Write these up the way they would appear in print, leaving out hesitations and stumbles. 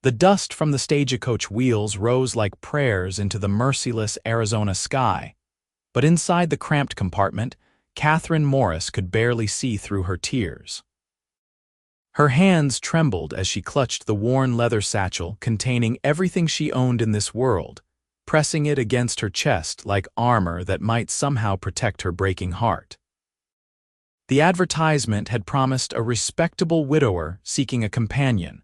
The dust from the stagecoach wheels rose like prayers into the merciless Arizona sky, but inside the cramped compartment, Catherine Morris could barely see through her tears. Her hands trembled as she clutched the worn leather satchel containing everything she owned in this world, pressing it against her chest like armor that might somehow protect her breaking heart. The advertisement had promised a respectable widower seeking a companion,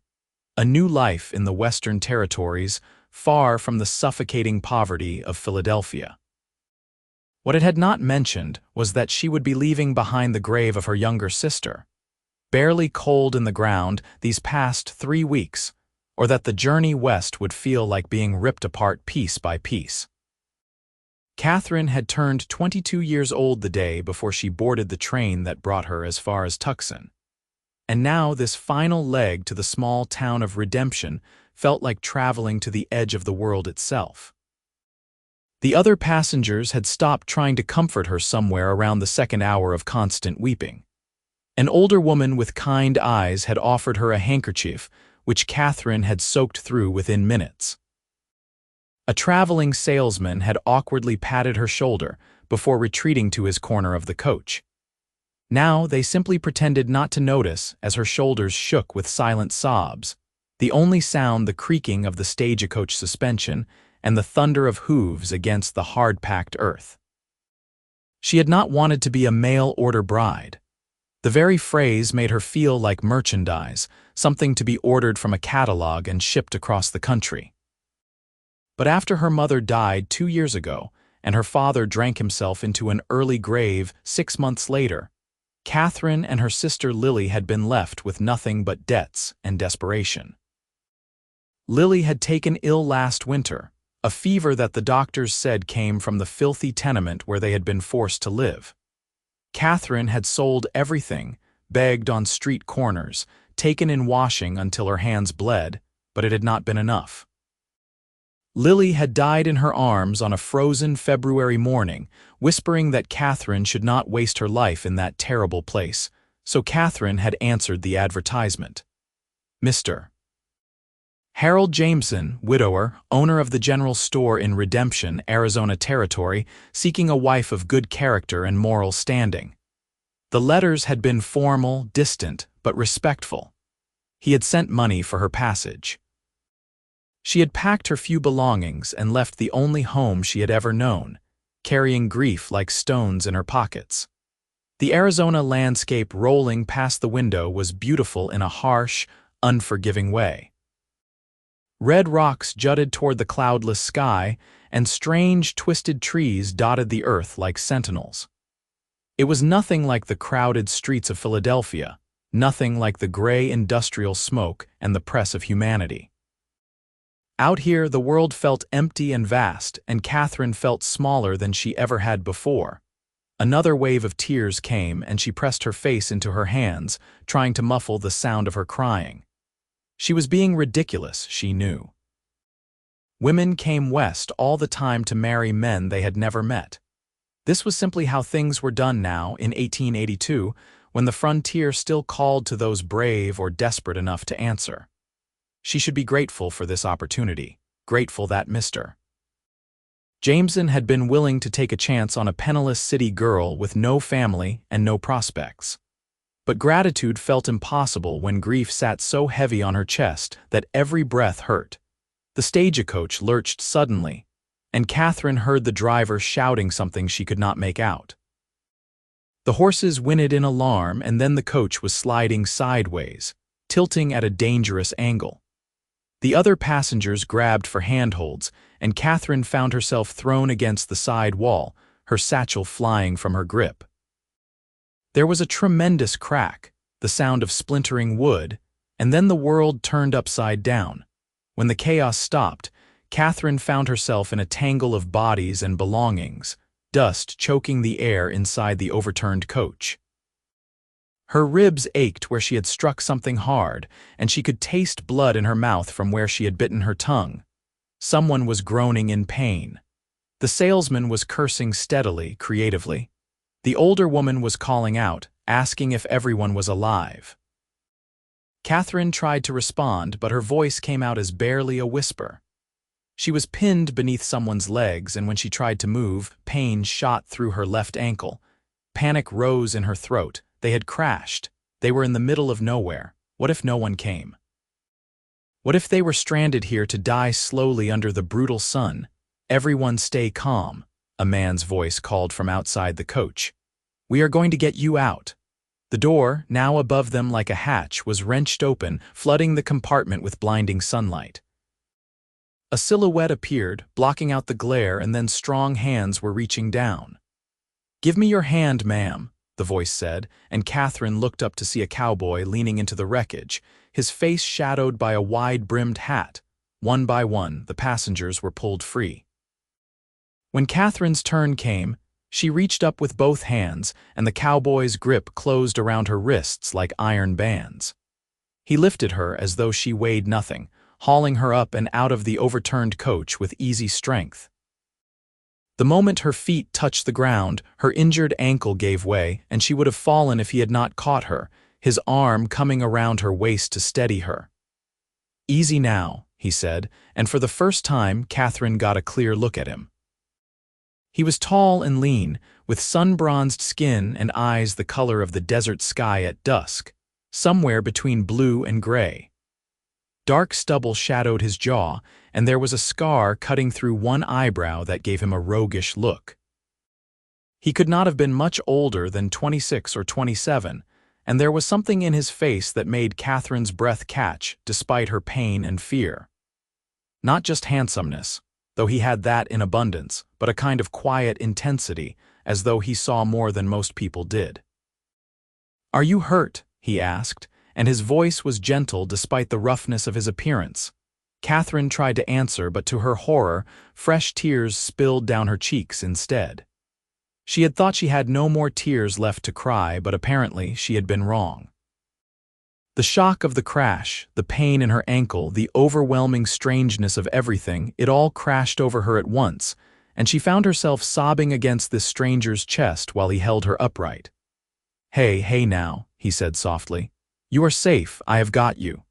a new life in the Western Territories, far from the suffocating poverty of Philadelphia. What it had not mentioned was that she would be leaving behind the grave of her younger sister, barely cold in the ground these past 3 weeks, or that the journey west would feel like being ripped apart piece by piece. Catherine had turned 22 years old the day before she boarded the train that brought her as far as Tucson. And now this final leg to the small town of redemption felt like traveling to the edge of the world itself. The other passengers had stopped trying to comfort her somewhere around the second hour of constant weeping. An older woman with kind eyes had offered her a handkerchief, which Catherine had soaked through within minutes. A traveling salesman had awkwardly patted her shoulder before retreating to his corner of the coach. Now they simply pretended not to notice as her shoulders shook with silent sobs, the only sound the creaking of the stagecoach suspension and the thunder of hooves against the hard-packed earth. She had not wanted to be a mail-order bride. The very phrase made her feel like merchandise, something to be ordered from a catalog and shipped across the country. But after her mother died 2 years ago and her father drank himself into an early grave 6 months later, Catherine and her sister Lily had been left with nothing but debts and desperation. Lily had taken ill last winter, a fever that the doctors said came from the filthy tenement where they had been forced to live. Catherine had sold everything, begged on street corners, taken in washing until her hands bled, but it had not been enough. Lily had died in her arms on a frozen February morning, whispering that Catherine should not waste her life in that terrible place, so Catherine had answered the advertisement. Mr. Harold Jameson, widower, owner of the general store in Redemption, Arizona Territory, seeking a wife of good character and moral standing. The letters had been formal, distant, but respectful. He had sent money for her passage. She had packed her few belongings and left the only home she had ever known, carrying grief like stones in her pockets. The Arizona landscape rolling past the window was beautiful in a harsh, unforgiving way. Red rocks jutted toward the cloudless sky, and strange, twisted trees dotted the earth like sentinels. It was nothing like the crowded streets of Philadelphia, nothing like the gray industrial smoke and the press of humanity. Out here, the world felt empty and vast, and Catherine felt smaller than she ever had before. Another wave of tears came, and she pressed her face into her hands, trying to muffle the sound of her crying. She was being ridiculous, she knew. Women came west all the time to marry men they had never met. This was simply how things were done now in 1882, when the frontier still called to those brave or desperate enough to answer. She should be grateful for this opportunity, grateful that Mr. Jameson had been willing to take a chance on a penniless city girl with no family and no prospects. But gratitude felt impossible when grief sat so heavy on her chest that every breath hurt. The stagecoach lurched suddenly, and Catherine heard the driver shouting something she could not make out. The horses whinnied in alarm, and then the coach was sliding sideways, tilting at a dangerous angle. The other passengers grabbed for handholds, and Catherine found herself thrown against the side wall, her satchel flying from her grip. There was a tremendous crack, the sound of splintering wood, and then the world turned upside down. When the chaos stopped, Catherine found herself in a tangle of bodies and belongings, dust choking the air inside the overturned coach. Her ribs ached where she had struck something hard, and she could taste blood in her mouth from where she had bitten her tongue. Someone was groaning in pain. The salesman was cursing steadily, creatively. The older woman was calling out, asking if everyone was alive. Catherine tried to respond, but her voice came out as barely a whisper. She was pinned beneath someone's legs, and when she tried to move, pain shot through her left ankle. Panic rose in her throat. They had crashed. They were in the middle of nowhere. What if no one came? What if they were stranded here to die slowly under the brutal sun? "Everyone stay calm," a man's voice called from outside the coach. "We are going to get you out." The door, now above them like a hatch, was wrenched open, flooding the compartment with blinding sunlight. A silhouette appeared, blocking out the glare, and then strong hands were reaching down. "Give me your hand, ma'am," the voice said, and Catherine looked up to see a cowboy leaning into the wreckage, his face shadowed by a wide-brimmed hat. One by one, the passengers were pulled free. When Catherine's turn came, she reached up with both hands, and the cowboy's grip closed around her wrists like iron bands. He lifted her as though she weighed nothing, hauling her up and out of the overturned coach with easy strength. The moment her feet touched the ground, her injured ankle gave way, and she would have fallen if he had not caught her, his arm coming around her waist to steady her. "Easy now," he said, and for the first time Catherine got a clear look at him. He was tall and lean, with sun-bronzed skin and eyes the color of the desert sky at dusk, somewhere between blue and gray. Dark stubble shadowed his jaw, and there was a scar cutting through one eyebrow that gave him a roguish look. He could not have been much older than 26 or 27, and there was something in his face that made Catherine's breath catch despite her pain and fear. Not just handsomeness, though he had that in abundance, but a kind of quiet intensity, as though he saw more than most people did. "Are you hurt?" he asked, and his voice was gentle despite the roughness of his appearance. Catherine tried to answer, but to her horror, fresh tears spilled down her cheeks instead. She had thought she had no more tears left to cry, but apparently she had been wrong. The shock of the crash, the pain in her ankle, the overwhelming strangeness of everything, it all crashed over her at once, and she found herself sobbing against this stranger's chest while he held her upright. Hey now," he said softly. "You are safe, I have got you."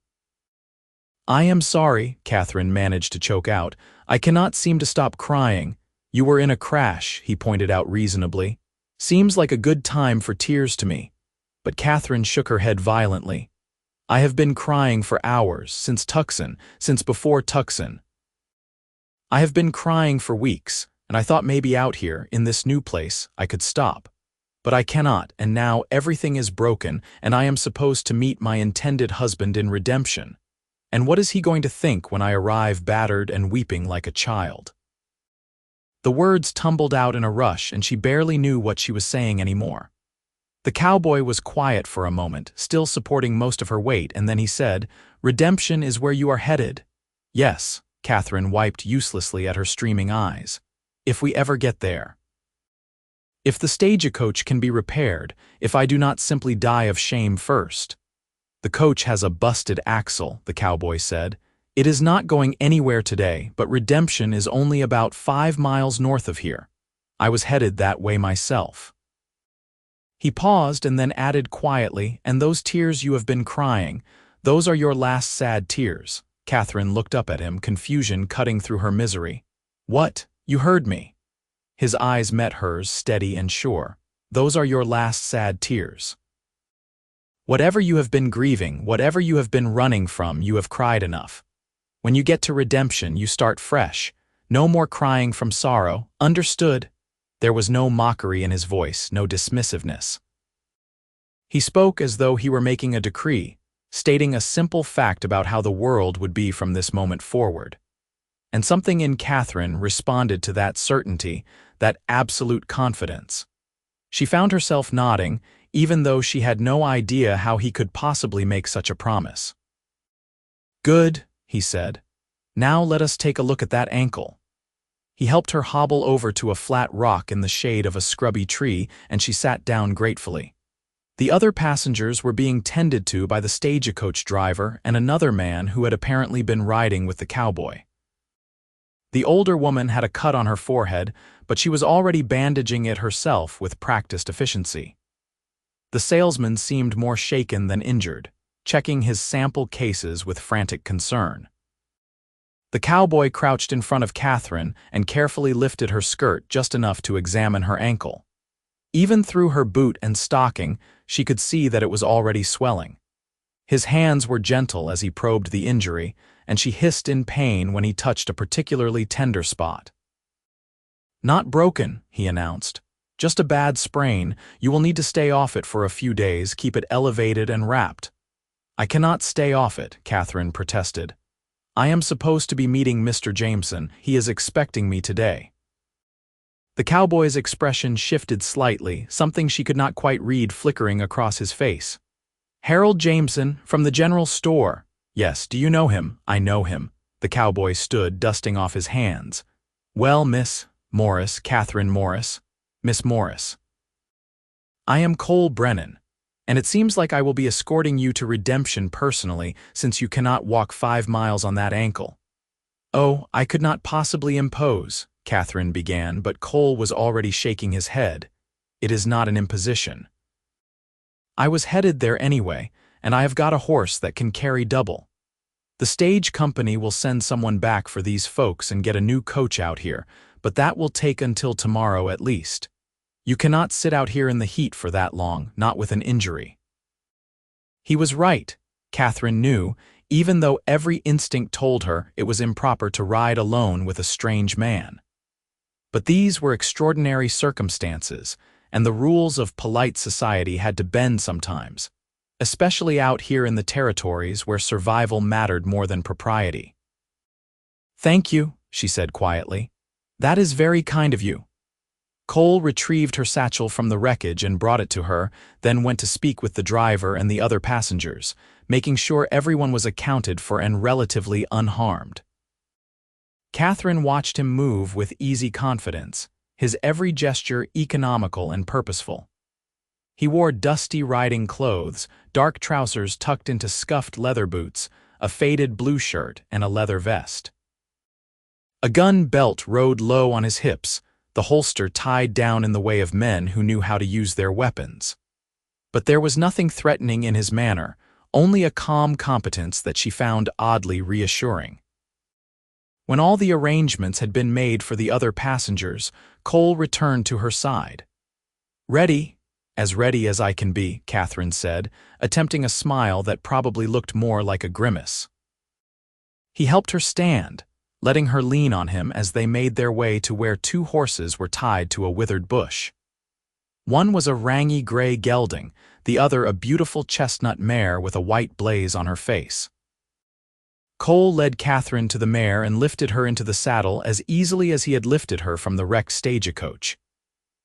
"I am sorry," Catherine managed to choke out. "I cannot seem to stop crying." "You were in a crash," he pointed out reasonably. "Seems like a good time for tears to me." But Catherine shook her head violently. "I have been crying for hours, since before Tucson. I have been crying for weeks, and I thought maybe out here, in this new place, I could stop. But I cannot, and now everything is broken, and I am supposed to meet my intended husband in redemption. And what is he going to think when I arrive battered and weeping like a child?" The words tumbled out in a rush, and she barely knew what she was saying anymore. The cowboy was quiet for a moment, still supporting most of her weight, and then he said, "Redemption is where you are headed." "Yes," Catherine wiped uselessly at her streaming eyes. "If we ever get there. If the stagecoach can be repaired, if I do not simply die of shame first." "The coach has a busted axle," the cowboy said. "It is not going anywhere today, but redemption is only about 5 miles north of here. I was headed that way myself." He paused and then added quietly, "And those tears you have been crying, those are your last sad tears." Catherine looked up at him, confusion cutting through her misery. "What? You heard me." His eyes met hers, steady and sure. "Those are your last sad tears. Whatever you have been grieving, whatever you have been running from, you have cried enough. When you get to redemption, you start fresh. No more crying from sorrow. Understood?" There was no mockery in his voice, no dismissiveness. He spoke as though he were making a decree, stating a simple fact about how the world would be from this moment forward. And something in Catherine responded to that certainty, that absolute confidence. She found herself nodding, even though she had no idea how he could possibly make such a promise. "Good," he said. "Now let us take a look at that ankle." He helped her hobble over to a flat rock in the shade of a scrubby tree, and she sat down gratefully. The other passengers were being tended to by the stagecoach driver and another man who had apparently been riding with the cowboy. The older woman had a cut on her forehead, but she was already bandaging it herself with practiced efficiency. The salesman seemed more shaken than injured. checking his sample cases with frantic concern. The cowboy crouched in front of Catherine and carefully lifted her skirt just enough to examine her ankle. Even through her boot and stocking, she could see that it was already swelling. His hands were gentle as he probed the injury, and she hissed in pain when he touched a particularly tender spot. "Not broken," he announced. "Just a bad sprain. You will need to stay off it for a few days, keep it elevated and wrapped." "I cannot stay off it," Catherine protested. "I am supposed to be meeting Mr. Jameson. He is expecting me today." The cowboy's expression shifted slightly, something she could not quite read flickering across his face. "Harold Jameson, from the general store." "Yes, do you know him?" "I know him." The cowboy stood, dusting off his hands. "Well, Miss Morris, Catherine Morris. Miss Morris. I am Cole Brennan, and it seems like I will be escorting you to redemption personally since you cannot walk 5 miles on that ankle." "Oh, I could not possibly impose," Catherine began, but Cole was already shaking his head. "It is not an imposition. I was headed there anyway, and I have got a horse that can carry double. The stage company will send someone back for these folks and get a new coach out here, but that will take until tomorrow at least. You cannot sit out here in the heat for that long, not with an injury." He was right, Catherine knew, even though every instinct told her it was improper to ride alone with a strange man. But these were extraordinary circumstances, and the rules of polite society had to bend sometimes, especially out here in the territories where survival mattered more than propriety. "Thank you," she said quietly. "That is very kind of you." Cole retrieved her satchel from the wreckage and brought it to her, then went to speak with the driver and the other passengers, making sure everyone was accounted for and relatively unharmed. Catherine watched him move with easy confidence, his every gesture economical and purposeful. He wore dusty riding clothes, dark trousers tucked into scuffed leather boots, a faded blue shirt, and a leather vest. A gun belt rode low on his hips, the holster tied down in the way of men who knew how to use their weapons. But there was nothing threatening in his manner, only a calm competence that she found oddly reassuring. When all the arrangements had been made for the other passengers, Cole returned to her side. "Ready? As ready as I can be," Catherine said, attempting a smile that probably looked more like a grimace. He helped her stand, letting her lean on him as they made their way to where 2 horses were tied to a withered bush. One was a rangy gray gelding, the other a beautiful chestnut mare with a white blaze on her face. Cole led Catherine to the mare and lifted her into the saddle as easily as he had lifted her from the wrecked stagecoach.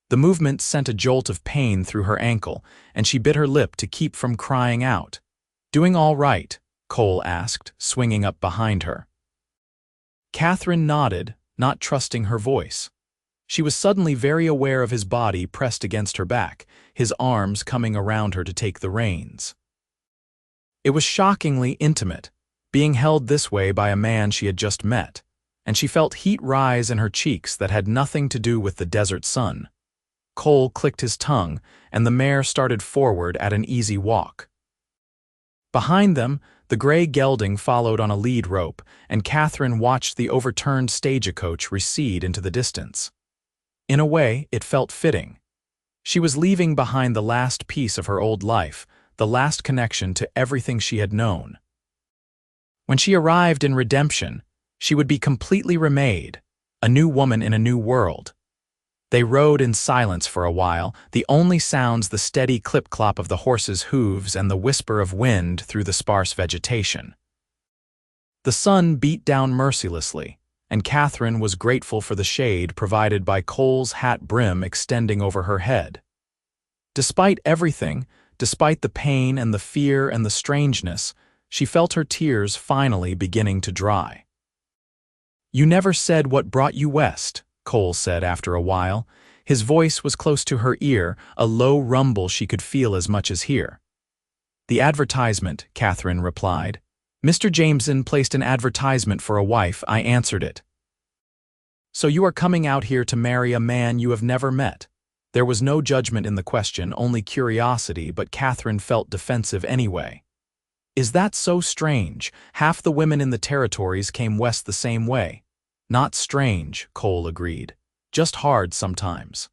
The movement sent a jolt of pain through her ankle, and she bit her lip to keep from crying out. "Doing all right?" Cole asked, swinging up behind her. Catherine nodded, not trusting her voice. She was suddenly very aware of his body pressed against her back, his arms coming around her to take the reins. It was shockingly intimate, being held this way by a man she had just met, and she felt heat rise in her cheeks that had nothing to do with the desert sun. Cole clicked his tongue, and the mare started forward at an easy walk. Behind them, the gray gelding followed on a lead rope, and Catherine watched the overturned stagecoach recede into the distance. In a way, it felt fitting. She was leaving behind the last piece of her old life, the last connection to everything she had known. When she arrived in redemption, she would be completely remade, a new woman in a new world. They rode in silence for a while, the only sounds the steady clip-clop of the horses' hooves and the whisper of wind through the sparse vegetation. The sun beat down mercilessly, and Catherine was grateful for the shade provided by Cole's hat brim extending over her head. Despite everything, despite the pain and the fear and the strangeness, she felt her tears finally beginning to dry. "You never said what brought you west," Cole said after a while. His voice was close to her ear, a low rumble she could feel as much as hear. "The advertisement," Catherine replied. "Mr. Jameson placed an advertisement for a wife. I answered it." "So you are coming out here to marry a man you have never met?" There was no judgment in the question, only curiosity, but Catherine felt defensive anyway. Is that so strange? Half the women in the territories came west the same way. Not strange, Cole agreed. Just hard sometimes.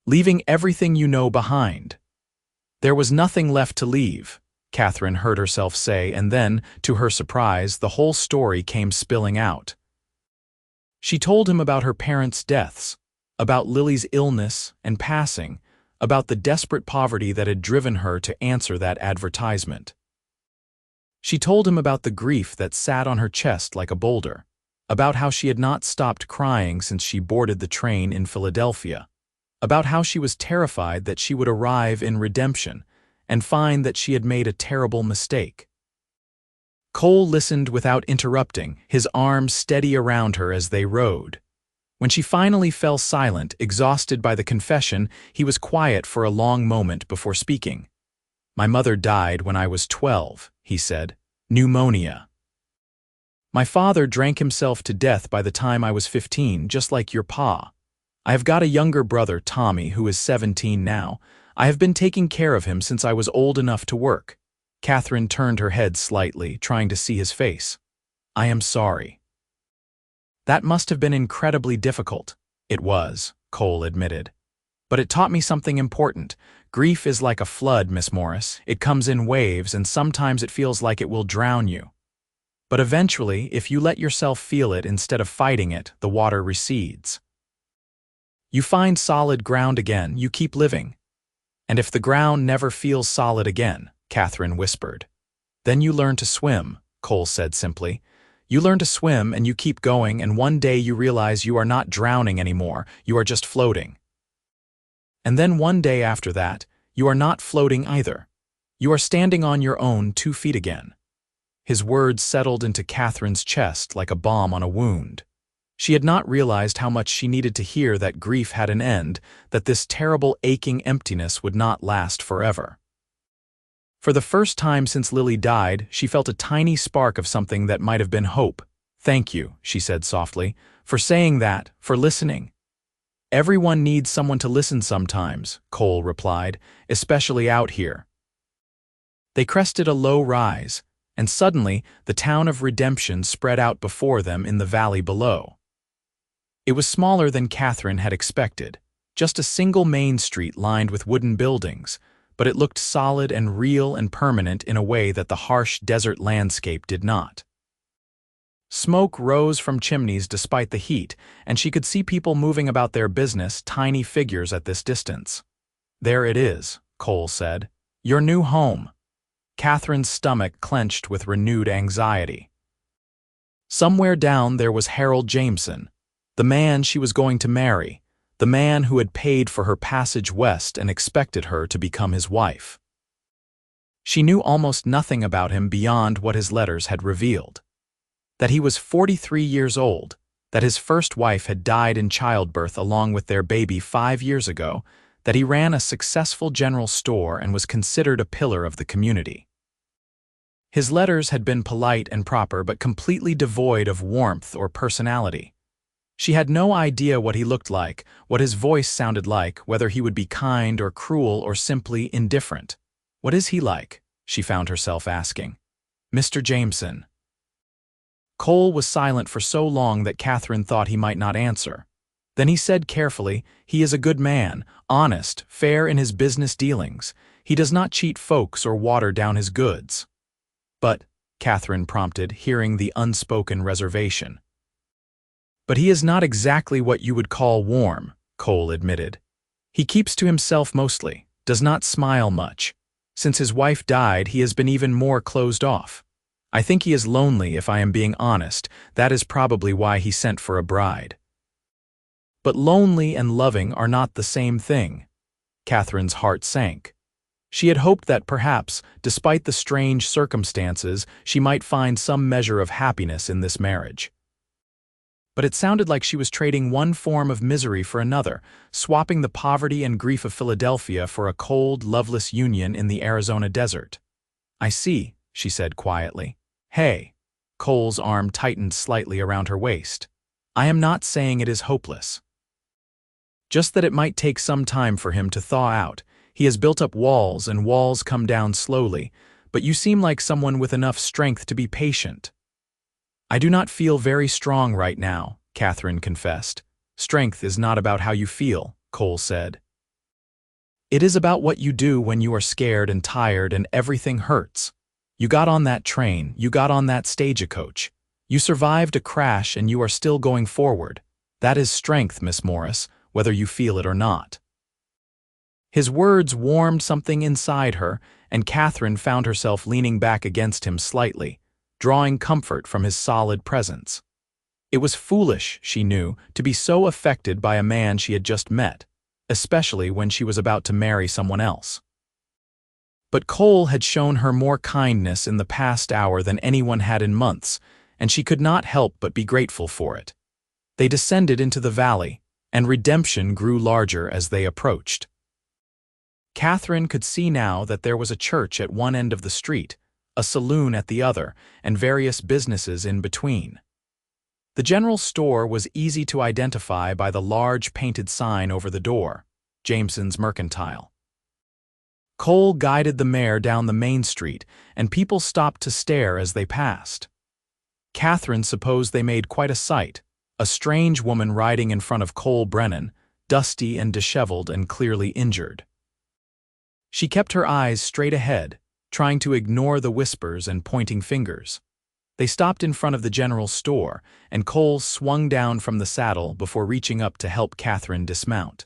Leaving everything you know behind. There was nothing left to leave, Catherine heard herself say, and then, to her surprise, the whole story came spilling out. She told him about her parents' deaths, about Lily's illness and passing, about the desperate poverty that had driven her to answer that advertisement. She told him about the grief that sat on her chest like a boulder, about how she had not stopped crying since she boarded the train in Philadelphia, about how she was terrified that she would arrive in redemption and find that she had made a terrible mistake. Cole listened without interrupting, his arms steady around her as they rode. When she finally fell silent, exhausted by the confession, he was quiet for a long moment before speaking. "My mother died when I was 12, he said. Pneumonia. My father drank himself to death by the time I was 15, just like your pa. I have got a younger brother, Tommy, who is 17 now. I have been taking care of him since I was old enough to work." Catherine turned her head slightly, trying to see his face. "I am sorry." "That must have been incredibly difficult." "It was," Cole admitted. "But it taught me something important. Grief is like a flood, Miss Morris. It comes in waves, and sometimes it feels like it will drown you. But eventually, if you let yourself feel it instead of fighting it, the water recedes. You find solid ground again, you keep living. And if the ground never feels solid again," Catherine whispered. "Then you learn to swim," Cole said simply. "You learn to swim and you keep going, and one day you realize you are not drowning anymore, you are just floating. And then one day after that, you are not floating either. You are standing on your own 2 feet again." His words settled into Catherine's chest like a balm on a wound. She had not realized how much she needed to hear that grief had an end, that this terrible aching emptiness would not last forever. For the first time since Lily died, she felt a tiny spark of something that might have been hope. "Thank you," she said softly, "for saying that, for listening." "Everyone needs someone to listen sometimes," Cole replied, "especially out here." They crested a low rise, and suddenly the town of Redemption spread out before them in the valley below. It was smaller than Catherine had expected, just a single main street lined with wooden buildings, but it looked solid and real and permanent in a way that the harsh desert landscape did not. Smoke rose from chimneys despite the heat, and she could see people moving about their business, tiny figures at this distance. "There it is," Cole said. "Your new home." Catherine's stomach clenched with renewed anxiety. Somewhere down there was Harold Jameson, the man she was going to marry, the man who had paid for her passage west and expected her to become his wife. She knew almost nothing about him beyond what his letters had revealed. That he was 43 years old, that his first wife had died in childbirth along with their baby 5 years ago, that he ran a successful general store and was considered a pillar of the community. His letters had been polite and proper but completely devoid of warmth or personality. She had no idea what he looked like, what his voice sounded like, whether he would be kind or cruel or simply indifferent. "What is he like?" she found herself asking. "Mr. Jameson." Cole was silent for so long that Catherine thought he might not answer. Then he said carefully, "He is a good man, honest, fair in his business dealings. He does not cheat folks or water down his goods." "But," Catherine prompted, hearing the unspoken reservation. "But he is not exactly what you would call warm," Cole admitted. "He keeps to himself mostly, does not smile much. Since his wife died, he has been even more closed off. I think he is lonely, if I am being honest. That is probably why he sent for a bride." But lonely and loving are not the same thing. Catherine's heart sank. She had hoped that perhaps, despite the strange circumstances, she might find some measure of happiness in this marriage. But it sounded like she was trading one form of misery for another, swapping the poverty and grief of Philadelphia for a cold, loveless union in the Arizona desert. "I see," she said quietly. "Hey." Cole's arm tightened slightly around her waist. "I am not saying it is hopeless. Just that it might take some time for him to thaw out. He has built up walls, and walls come down slowly, but you seem like someone with enough strength to be patient." "I do not feel very strong right now," Catherine confessed. "Strength is not about how you feel," Cole said. "It is about what you do when you are scared and tired and everything hurts. You got on that train, you got on that stagecoach. You survived a crash and you are still going forward. That is strength, Miss Morris, whether you feel it or not." His words warmed something inside her, and Catherine found herself leaning back against him slightly, drawing comfort from his solid presence. It was foolish, she knew, to be so affected by a man she had just met, especially when she was about to marry someone else. But Cole had shown her more kindness in the past hour than anyone had in months, and she could not help but be grateful for it. They descended into the valley, and redemption grew larger as they approached. Catherine could see now that there was a church at one end of the street, a saloon at the other, and various businesses in between. The general store was easy to identify by the large painted sign over the door, Jameson's Mercantile. Cole guided the mare down the main street, and people stopped to stare as they passed. Catherine supposed they made quite a sight, a strange woman riding in front of Cole Brennan, dusty and disheveled and clearly injured. She kept her eyes straight ahead, trying to ignore the whispers and pointing fingers. They stopped in front of the general store, and Cole swung down from the saddle before reaching up to help Catherine dismount.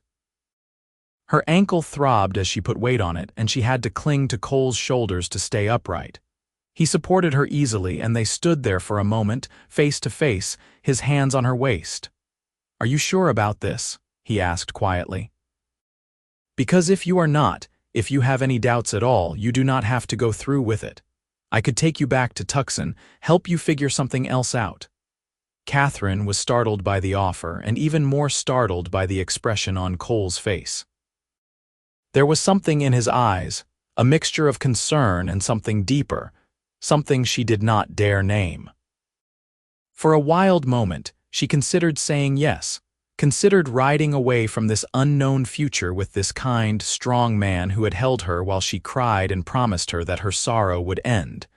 Her ankle throbbed as she put weight on it, and she had to cling to Cole's shoulders to stay upright. He supported her easily, and they stood there for a moment, face to face, his hands on her waist. "Are you sure about this?" he asked quietly. "Because if you are not, if you have any doubts at all, you do not have to go through with it. I could take you back to Tucson, help you figure something else out." Catherine was startled by the offer, and even more startled by the expression on Cole's face. There was something in his eyes, a mixture of concern and something deeper, something she did not dare name. For a wild moment, she considered saying yes, considered riding away from this unknown future with this kind, strong man who had held her while she cried and promised her that her sorrow would end.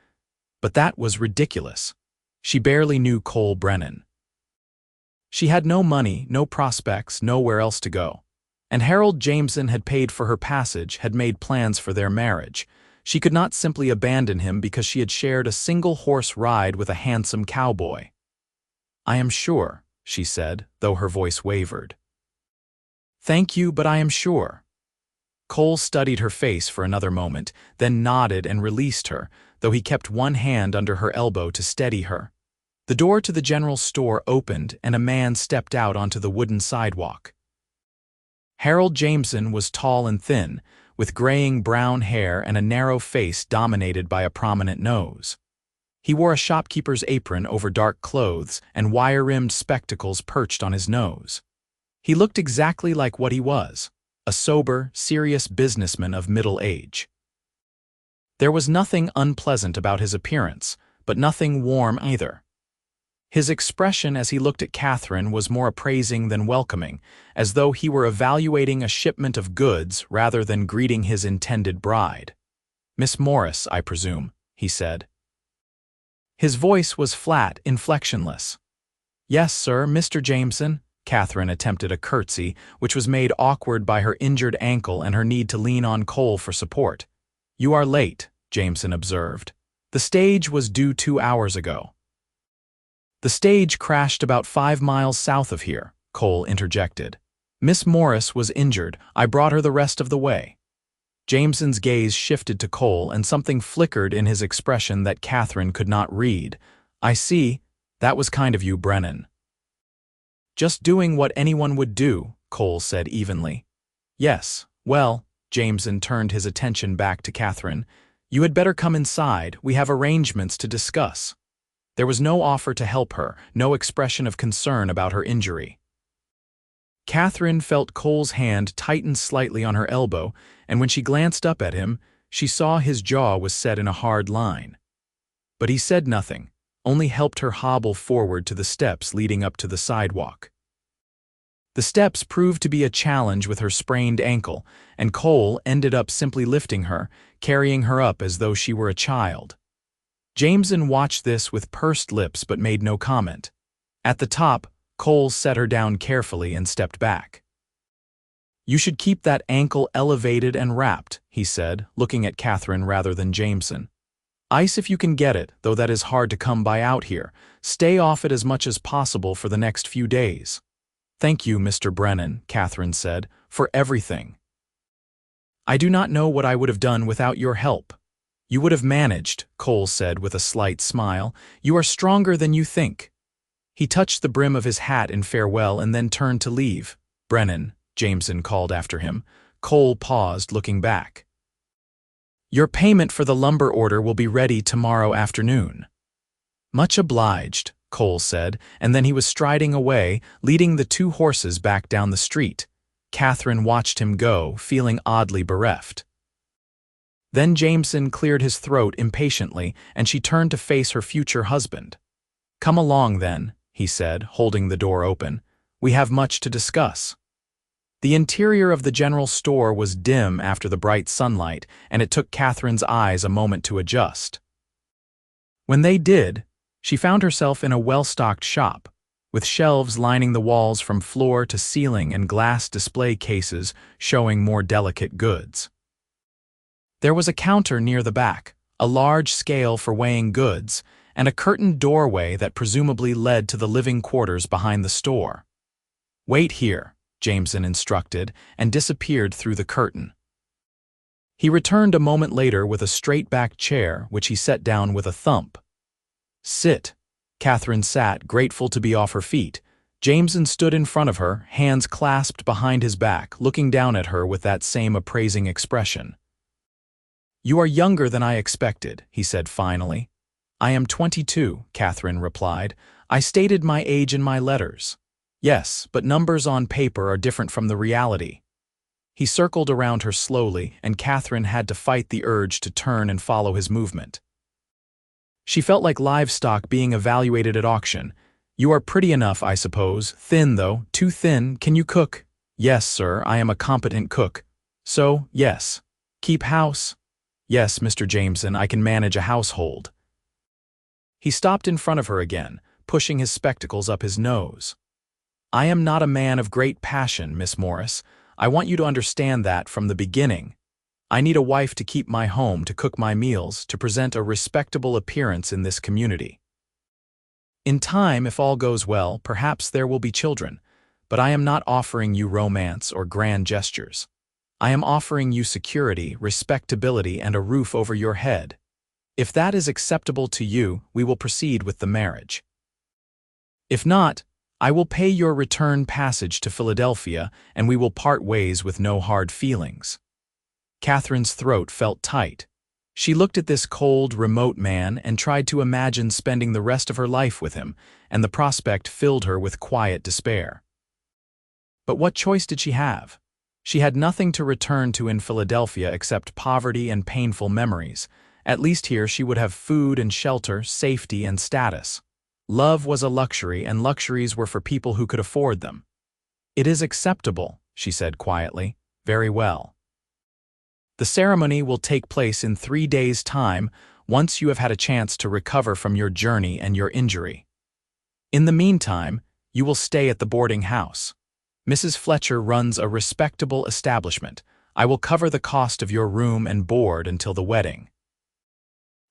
But that was ridiculous. She barely knew Cole Brennan. She had no money, no prospects, nowhere else to go. And Harold Jameson had paid for her passage, had made plans for their marriage. She could not simply abandon him because she had shared a single-horse ride with a handsome cowboy. "I am sure," she said, though her voice wavered. "Thank you, but I am sure." Cole studied her face for another moment, then nodded and released her, though he kept one hand under her elbow to steady her. The door to the general store opened, and a man stepped out onto the wooden sidewalk. Harold Jameson was tall and thin, with graying brown hair and a narrow face dominated by a prominent nose. He wore a shopkeeper's apron over dark clothes and wire-rimmed spectacles perched on his nose. He looked exactly like what he was, a sober, serious businessman of middle age. There was nothing unpleasant about his appearance, but nothing warm either. His expression as he looked at Catherine was more appraising than welcoming, as though he were evaluating a shipment of goods rather than greeting his intended bride. "Miss Morris, I presume," he said. His voice was flat, inflectionless. "Yes, sir, Mr. Jameson." Catherine attempted a curtsy, which was made awkward by her injured ankle and her need to lean on Cole for support. "You are late," Jameson observed. "The stage was due 2 hours ago." "The stage crashed about 5 miles south of here," Cole interjected. "Miss Morris was injured. I brought her the rest of the way." Jameson's gaze shifted to Cole, and something flickered in his expression that Catherine could not read. "I see. That was kind of you, Brennan." "Just doing what anyone would do," Cole said evenly. "Yes, well," Jameson turned his attention back to Catherine. "You had better come inside. We have arrangements to discuss." There was no offer to help her, no expression of concern about her injury. Catherine felt Cole's hand tighten slightly on her elbow, and when she glanced up at him, she saw his jaw was set in a hard line. But he said nothing, only helped her hobble forward to the steps leading up to the sidewalk. The steps proved to be a challenge with her sprained ankle, and Cole ended up simply lifting her, carrying her up as though she were a child. Jameson watched this with pursed lips but made no comment. At the top, Cole set her down carefully and stepped back. "You should keep that ankle elevated and wrapped," he said, looking at Catherine rather than Jameson. "Ice if you can get it, though that is hard to come by out here. Stay off it as much as possible for the next few days." "Thank you, Mr. Brennan," Catherine said, "for everything. I do not know what I would have done without your help." "You would have managed," Cole said with a slight smile. "You are stronger than you think." He touched the brim of his hat in farewell and then turned to leave. "Brennan," Jameson called after him. Cole paused, looking back. "Your payment for the lumber order will be ready tomorrow afternoon." "Much obliged," Cole said, and then he was striding away, leading the two horses back down the street. Catherine watched him go, feeling oddly bereft. Then Jameson cleared his throat impatiently, and she turned to face her future husband. "Come along, then," he said, holding the door open. "We have much to discuss." The interior of the general store was dim after the bright sunlight, and it took Catherine's eyes a moment to adjust. When they did, she found herself in a well-stocked shop, with shelves lining the walls from floor to ceiling and glass display cases showing more delicate goods. There was a counter near the back, a large scale for weighing goods, and a curtained doorway that presumably led to the living quarters behind the store. "Wait here," Jameson instructed, and disappeared through the curtain. He returned a moment later with a straight-backed chair, which he set down with a thump. "Sit." Catherine sat, grateful to be off her feet. Jameson stood in front of her, hands clasped behind his back, looking down at her with that same appraising expression. "You are younger than I expected," he said finally. "I am 22, Catherine replied. "I stated my age in my letters." "Yes, but numbers on paper are different from the reality." He circled around her slowly, and Catherine had to fight the urge to turn and follow his movement. She felt like livestock being evaluated at auction. "You are pretty enough, I suppose. Thin, though. Too thin. Can you cook?" "Yes, sir, I am a competent cook." "So, yes. Keep house?" "Yes, Mr. Jameson, I can manage a household." He stopped in front of her again, pushing his spectacles up his nose. "I am not a man of great passion, Miss Morris. I want you to understand that from the beginning. I need a wife to keep my home, to cook my meals, to present a respectable appearance in this community. In time, if all goes well, perhaps there will be children, but I am not offering you romance or grand gestures. I am offering you security, respectability, and a roof over your head. If that is acceptable to you, we will proceed with the marriage. If not, I will pay your return passage to Philadelphia, and we will part ways with no hard feelings." Catherine's throat felt tight. She looked at this cold, remote man and tried to imagine spending the rest of her life with him, and the prospect filled her with quiet despair. But what choice did she have? She had nothing to return to in Philadelphia except poverty and painful memories. At least here she would have food and shelter, safety and status. Love was a luxury, and luxuries were for people who could afford them. "It is acceptable," she said quietly. "Very well. The ceremony will take place in 3 days' time, once you have had a chance to recover from your journey and your injury. In the meantime, you will stay at the boarding house. Mrs. Fletcher runs a respectable establishment. I will cover the cost of your room and board until the wedding."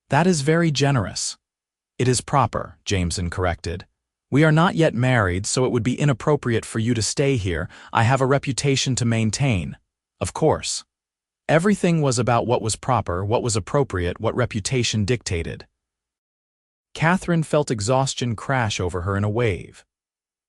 "That is very generous." "It is proper," Jameson corrected. "We are not yet married, so it would be inappropriate for you to stay here. I have a reputation to maintain." "Of course." Everything was about what was proper, what was appropriate, what reputation dictated. Catherine felt exhaustion crash over her in a wave.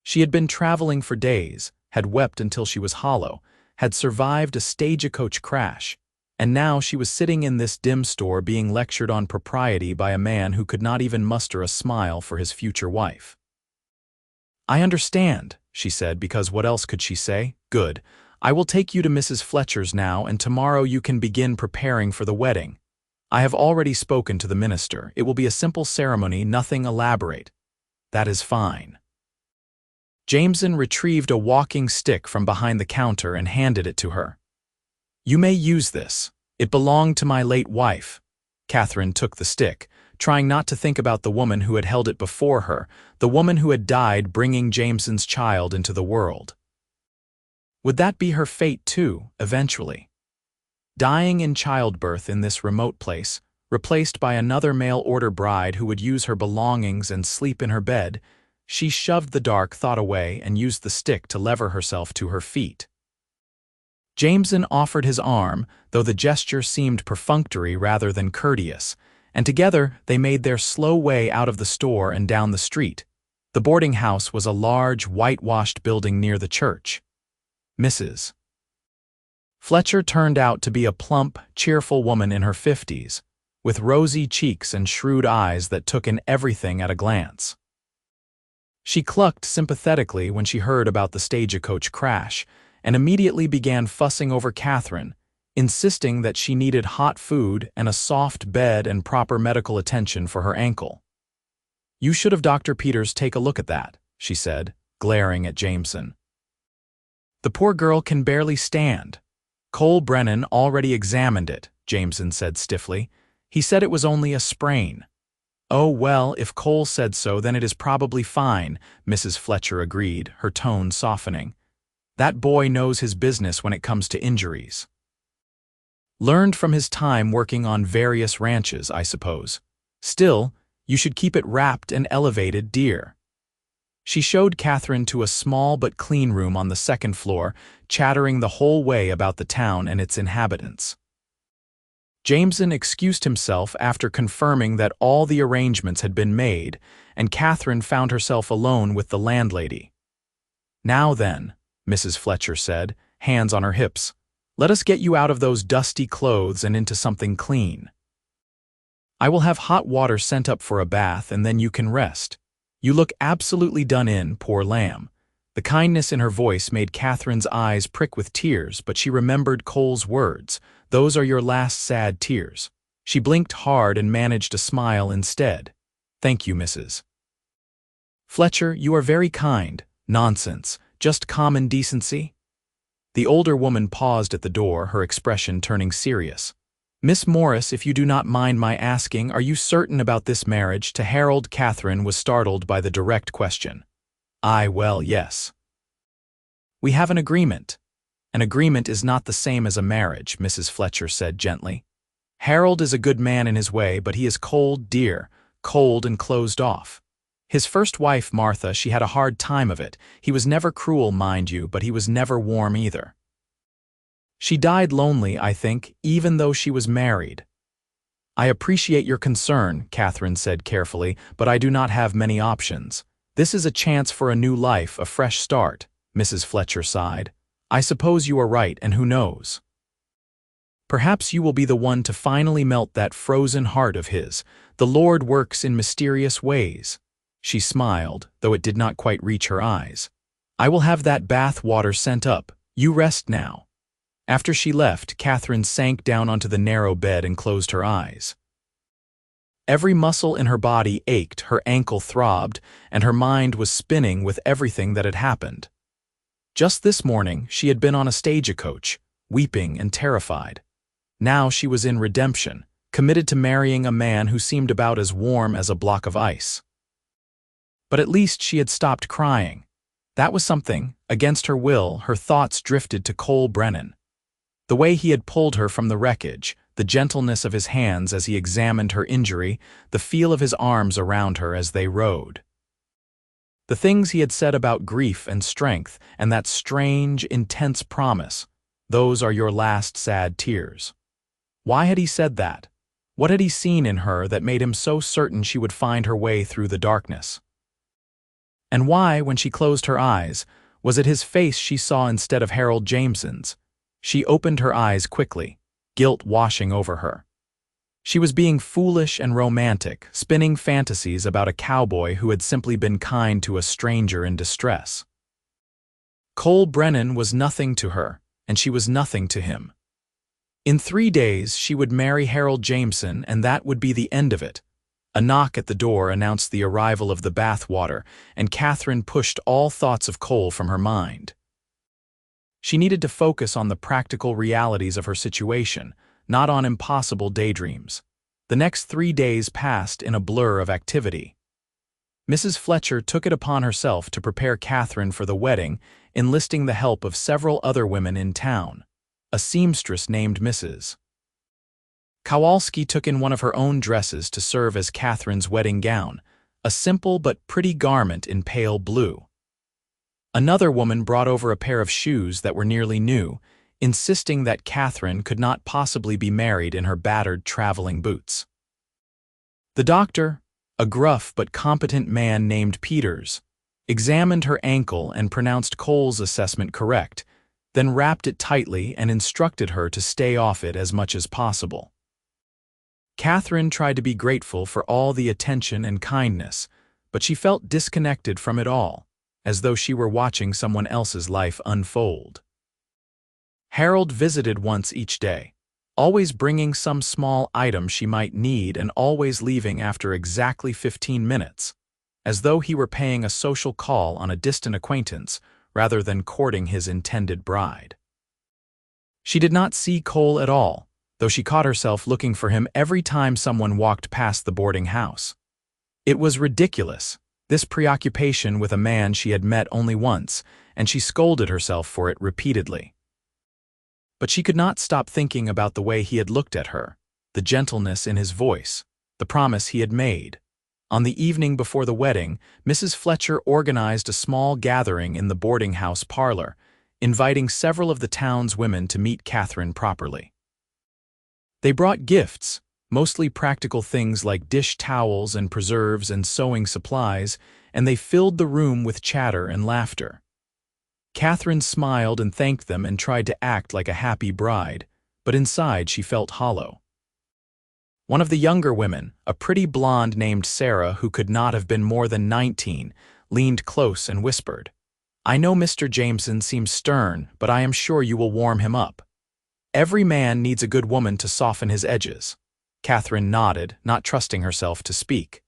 She had been traveling for days, had wept until she was hollow, had survived a stagecoach crash, and now she was sitting in this dim store being lectured on propriety by a man who could not even muster a smile for his future wife. "I understand," she said, because what else could she say? "Good. I will take you to Mrs. Fletcher's now, and tomorrow you can begin preparing for the wedding. I have already spoken to the minister. It will be a simple ceremony, nothing elaborate." "That is fine." Jameson retrieved a walking stick from behind the counter and handed it to her. "You may use this. It belonged to my late wife." Catherine took the stick, trying not to think about the woman who had held it before her, the woman who had died bringing Jameson's child into the world. Would that be her fate too, eventually? Dying in childbirth in this remote place, replaced by another mail-order bride who would use her belongings and sleep in her bed, she shoved the dark thought away and used the stick to lever herself to her feet. Jameson offered his arm, though the gesture seemed perfunctory rather than courteous, and together they made their slow way out of the store and down the street. The boarding house was a large, whitewashed building near the church. Mrs. Fletcher turned out to be a plump, cheerful woman in her 50s, with rosy cheeks and shrewd eyes that took in everything at a glance. She clucked sympathetically when she heard about the Stagecoach crash, and immediately began fussing over Catherine, insisting that she needed hot food and a soft bed and proper medical attention for her ankle. "You should have Dr. Peters take a look at that," she said, glaring at Jameson. "The poor girl can barely stand." "Cole Brennan already examined it," Jameson said stiffly. "He said it was only a sprain." "Oh, well, if Cole said so, then it is probably fine," Mrs. Fletcher agreed, her tone softening. "That boy knows his business when it comes to injuries. Learned from his time working on various ranches, I suppose. Still, you should keep it wrapped and elevated, dear." She showed Catherine to a small but clean room on the second floor, chattering the whole way about the town and its inhabitants. Jameson excused himself after confirming that all the arrangements had been made, and Catherine found herself alone with the landlady. "Now then," Mrs. Fletcher said, hands on her hips, "let us get you out of those dusty clothes and into something clean. I will have hot water sent up for a bath, and then you can rest. You look absolutely done in, poor lamb." The kindness in her voice made Catherine's eyes prick with tears, but she remembered Cole's words. "Those are your last sad tears." She blinked hard and managed a smile instead. "Thank you, Mrs. Fletcher, you are very kind." "Nonsense, just common decency." The older woman paused at the door, her expression turning serious. "Miss Morris, if you do not mind my asking, are you certain about this marriage?" To Harold, Catherine was startled by the direct question. Well, yes. "We have an agreement." "An agreement is not the same as a marriage," Mrs. Fletcher said gently. "Harold is a good man in his way, but he is cold, dear, cold and closed off. His first wife, Martha, she had a hard time of it. He was never cruel, mind you, but he was never warm either. She died lonely, I think, even though she was married." "I appreciate your concern," Catherine said carefully, "but I do not have many options. This is a chance for a new life, a fresh start." Mrs. Fletcher sighed. "I suppose you are right, and who knows? Perhaps you will be the one to finally melt that frozen heart of his. The Lord works in mysterious ways." She smiled, though it did not quite reach her eyes. "I will have that bath water sent up. You rest now." After she left, Catherine sank down onto the narrow bed and closed her eyes. Every muscle in her body ached, her ankle throbbed, and her mind was spinning with everything that had happened. Just this morning, she had been on a stagecoach, weeping and terrified. Now she was in redemption, committed to marrying a man who seemed about as warm as a block of ice. But at least she had stopped crying. That was something. Against her will, her thoughts drifted to Cole Brennan. The way he had pulled her from the wreckage, the gentleness of his hands as he examined her injury, the feel of his arms around her as they rode. The things he had said about grief and strength, and that strange, intense promise, "Those are your last sad tears." Why had he said that? What had he seen in her that made him so certain she would find her way through the darkness? And why, when she closed her eyes, was it his face she saw instead of Harold Jameson's? She opened her eyes quickly, guilt washing over her. She was being foolish and romantic, spinning fantasies about a cowboy who had simply been kind to a stranger in distress. Cole Brennan was nothing to her, and she was nothing to him. In 3 days, she would marry Harold Jameson, and that would be the end of it. A knock at the door announced the arrival of the bath water, and Catherine pushed all thoughts of Cole from her mind. She needed to focus on the practical realities of her situation, not on impossible daydreams. The next 3 days passed in a blur of activity. Mrs. Fletcher took it upon herself to prepare Catherine for the wedding, enlisting the help of several other women in town. A seamstress named Mrs. Kowalski took in one of her own dresses to serve as Catherine's wedding gown, a simple but pretty garment in pale blue. Another woman brought over a pair of shoes that were nearly new, insisting that Catherine could not possibly be married in her battered traveling boots. The doctor, a gruff but competent man named Peters, examined her ankle and pronounced Cole's assessment correct, then wrapped it tightly and instructed her to stay off it as much as possible. Catherine tried to be grateful for all the attention and kindness, but she felt disconnected from it all, as though she were watching someone else's life unfold. Harold visited once each day, always bringing some small item she might need and always leaving after exactly 15 minutes, as though he were paying a social call on a distant acquaintance rather than courting his intended bride. She did not see Cole at all, though she caught herself looking for him every time someone walked past the boarding house. It was ridiculous, this preoccupation with a man she had met only once, and she scolded herself for it repeatedly. But she could not stop thinking about the way he had looked at her, the gentleness in his voice, the promise he had made. On the evening before the wedding, Mrs. Fletcher organized a small gathering in the boarding house parlor, inviting several of the town's women to meet Catherine properly. They brought gifts, mostly practical things like dish towels and preserves and sewing supplies, and they filled the room with chatter and laughter. Catherine smiled and thanked them and tried to act like a happy bride, but inside she felt hollow. One of the younger women, a pretty blonde named Sarah who could not have been more than 19, leaned close and whispered, "I know Mr. Jameson seems stern, but I am sure you will warm him up. Every man needs a good woman to soften his edges." Catherine nodded, not trusting herself to speak.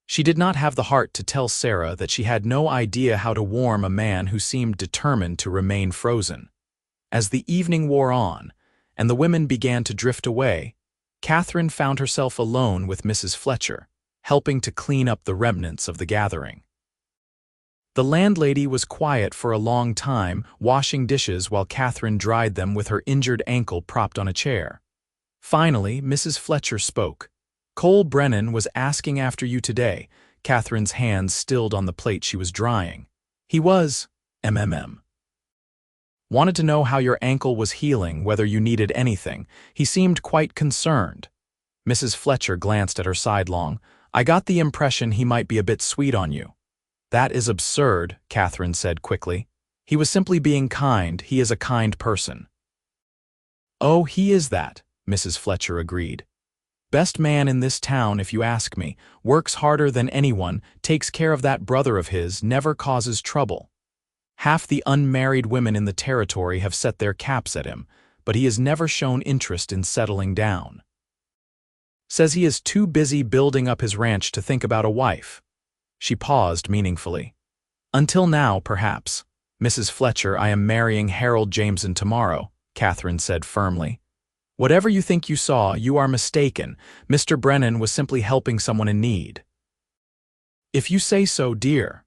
She did not have the heart to tell Sarah that she had no idea how to warm a man who seemed determined to remain frozen. As the evening wore on, and the women began to drift away, Catherine found herself alone with Mrs. Fletcher, helping to clean up the remnants of the gathering. The landlady was quiet for a long time, washing dishes while Catherine dried them with her injured ankle propped on a chair. Finally, Mrs. Fletcher spoke. "Cole Brennan was asking after you today." Catherine's hands stilled on the plate she was drying. "He was, wanted to know how your ankle was healing, whether you needed anything. He seemed quite concerned." Mrs. Fletcher glanced at her sidelong. "I got the impression he might be a bit sweet on you." "That is absurd," Catherine said quickly. "He was simply being kind. He is a kind person." "Oh, he is that," Mrs. Fletcher agreed. "Best man in this town, if you ask me. Works harder than anyone, takes care of that brother of his, never causes trouble. Half the unmarried women in the territory have set their caps at him, but he has never shown interest in settling down. Says he is too busy building up his ranch to think about a wife." She paused meaningfully. "Until now, perhaps. Mrs. Fletcher, I am marrying Harold Jameson tomorrow," Catherine said firmly. "Whatever you think you saw, you are mistaken. Mr. Brennan was simply helping someone in need." "If you say so, dear."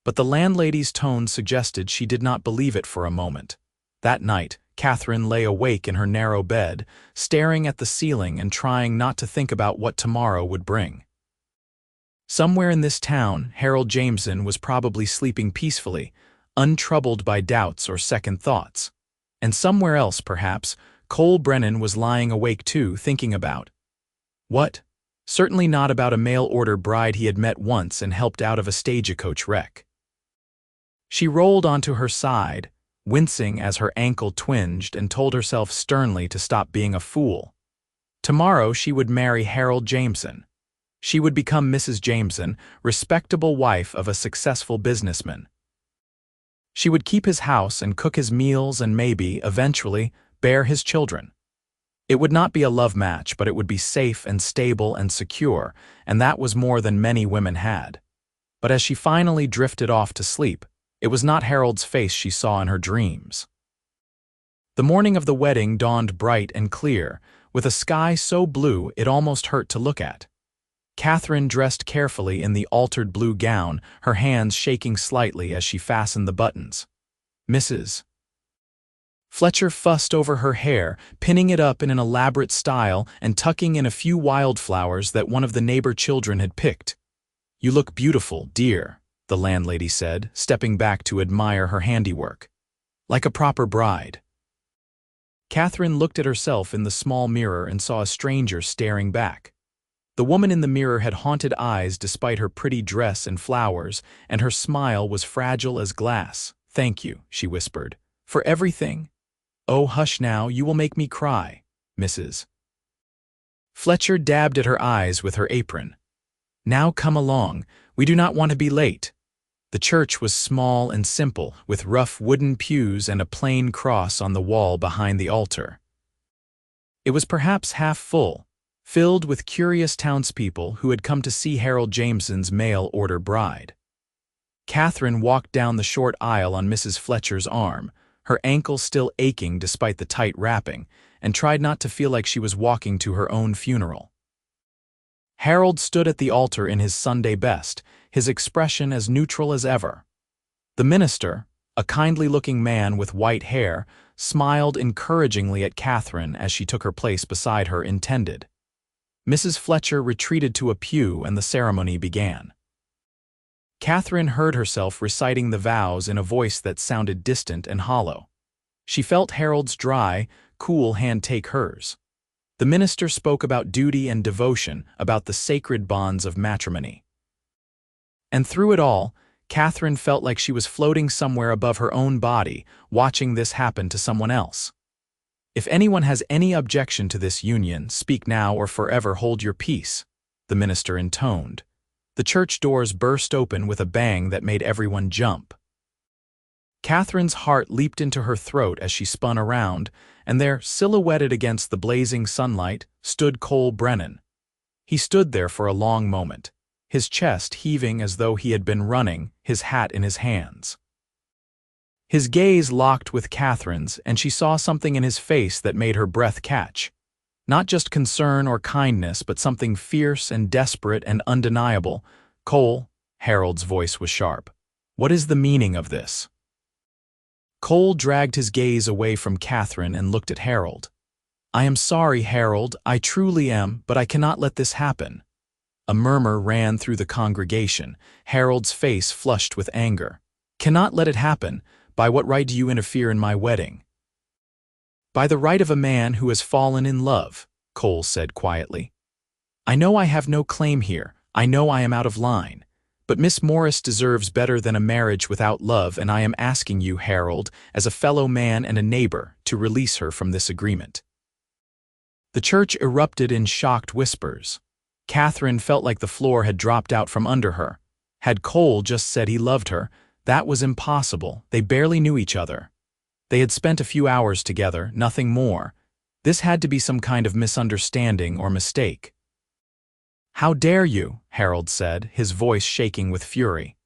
But the landlady's tone suggested she did not believe it for a moment. That night, Catherine lay awake in her narrow bed, staring at the ceiling and trying not to think about what tomorrow would bring. Somewhere in this town, Harold Jameson was probably sleeping peacefully, untroubled by doubts or second thoughts. And somewhere else, perhaps, Cole Brennan was lying awake too, thinking about what? Certainly not about a mail-order bride he had met once and helped out of a stagecoach wreck. She rolled onto her side, wincing as her ankle twinged, and told herself sternly to stop being a fool. Tomorrow she would marry Harold Jameson. She would become Mrs. Jameson, respectable wife of a successful businessman. She would keep his house and cook his meals and maybe, eventually, bear his children. It would not be a love match, but it would be safe and stable and secure, and that was more than many women had. But as she finally drifted off to sleep, it was not Harold's face she saw in her dreams. The morning of the wedding dawned bright and clear, with a sky so blue it almost hurt to look at. Catherine dressed carefully in the altered blue gown, her hands shaking slightly as she fastened the buttons. Mrs. Fletcher fussed over her hair, pinning it up in an elaborate style and tucking in a few wildflowers that one of the neighbor children had picked. "You look beautiful, dear," the landlady said, stepping back to admire her handiwork. "Like a proper bride." Catherine looked at herself in the small mirror and saw a stranger staring back. The woman in the mirror had haunted eyes despite her pretty dress and flowers, and her smile was fragile as glass. "Thank you," she whispered. "For everything?" "Oh, hush now, you will make me cry, Mrs. Fletcher dabbed at her eyes with her apron. "Now come along, we do not want to be late." The church was small and simple, with rough wooden pews and a plain cross on the wall behind the altar. It was perhaps half full, filled with curious townspeople who had come to see Harold Jameson's mail-order bride. Catherine walked down the short aisle on Mrs. Fletcher's arm, her ankle still aching despite the tight wrapping, and tried not to feel like she was walking to her own funeral. Harold stood at the altar in his Sunday best, his expression as neutral as ever. The minister, a kindly-looking man with white hair, smiled encouragingly at Catherine as she took her place beside her intended. Mrs. Fletcher retreated to a pew and the ceremony began. Catherine heard herself reciting the vows in a voice that sounded distant and hollow. She felt Harold's dry, cool hand take hers. The minister spoke about duty and devotion, about the sacred bonds of matrimony. And through it all, Catherine felt like she was floating somewhere above her own body, watching this happen to someone else. "If anyone has any objection to this union, speak now or forever hold your peace," the minister intoned. The church doors burst open with a bang that made everyone jump. Catherine's heart leaped into her throat as she spun around, and there, silhouetted against the blazing sunlight, stood Cole Brennan. He stood there for a long moment, his chest heaving as though he had been running, his hat in his hands. His gaze locked with Catherine's, and she saw something in his face that made her breath catch. Not just concern or kindness, but something fierce and desperate and undeniable. "Cole," Harold's voice was sharp. "What is the meaning of this?" Cole dragged his gaze away from Catherine and looked at Harold. "I am sorry, Harold, I truly am, but I cannot let this happen." A murmur ran through the congregation, Harold's face flushed with anger. "Cannot let it happen? By what right do you interfere in my wedding?" "By the right of a man who has fallen in love," Cole said quietly. "I know I have no claim here, I know I am out of line. But Miss Morris deserves better than a marriage without love, and I am asking you, Harold, as a fellow man and a neighbor, to release her from this agreement." The church erupted in shocked whispers. Catherine felt like the floor had dropped out from under her. Had Cole just said he loved her? That was impossible. They barely knew each other. They had spent a few hours together, nothing more. This had to be some kind of misunderstanding or mistake. "How dare you?" Harold said, his voice shaking with fury.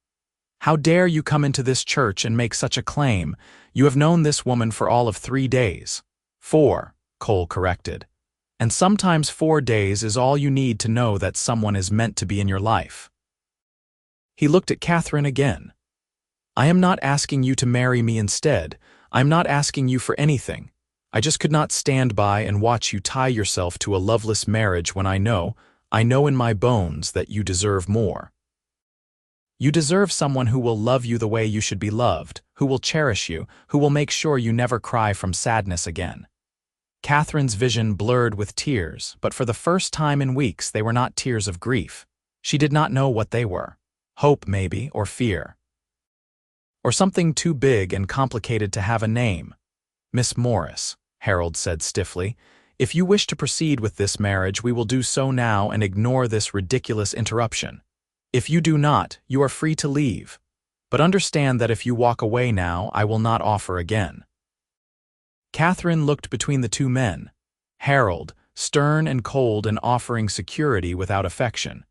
"How dare you come into this church and make such a claim? You have known this woman for all of 3 days. 4, Cole corrected. And sometimes 4 days is all you need to know that someone is meant to be in your life." He looked at Catherine again. "I am not asking you to marry me instead. I am not asking you for anything. I just could not stand by and watch you tie yourself to a loveless marriage when I know in my bones that you deserve more. You deserve someone who will love you the way you should be loved, who will cherish you, who will make sure you never cry from sadness again." Catherine's vision blurred with tears, but for the first time in weeks they were not tears of grief. She did not know what they were. Hope, maybe, or fear. Or something too big and complicated to have a name. "Miss Morris," Harold said stiffly, "if you wish to proceed with this marriage, we will do so now and ignore this ridiculous interruption. If you do not, you are free to leave. But understand that if you walk away now, I will not offer again." Catherine looked between the two men. Harold, stern and cold and offering security without affection.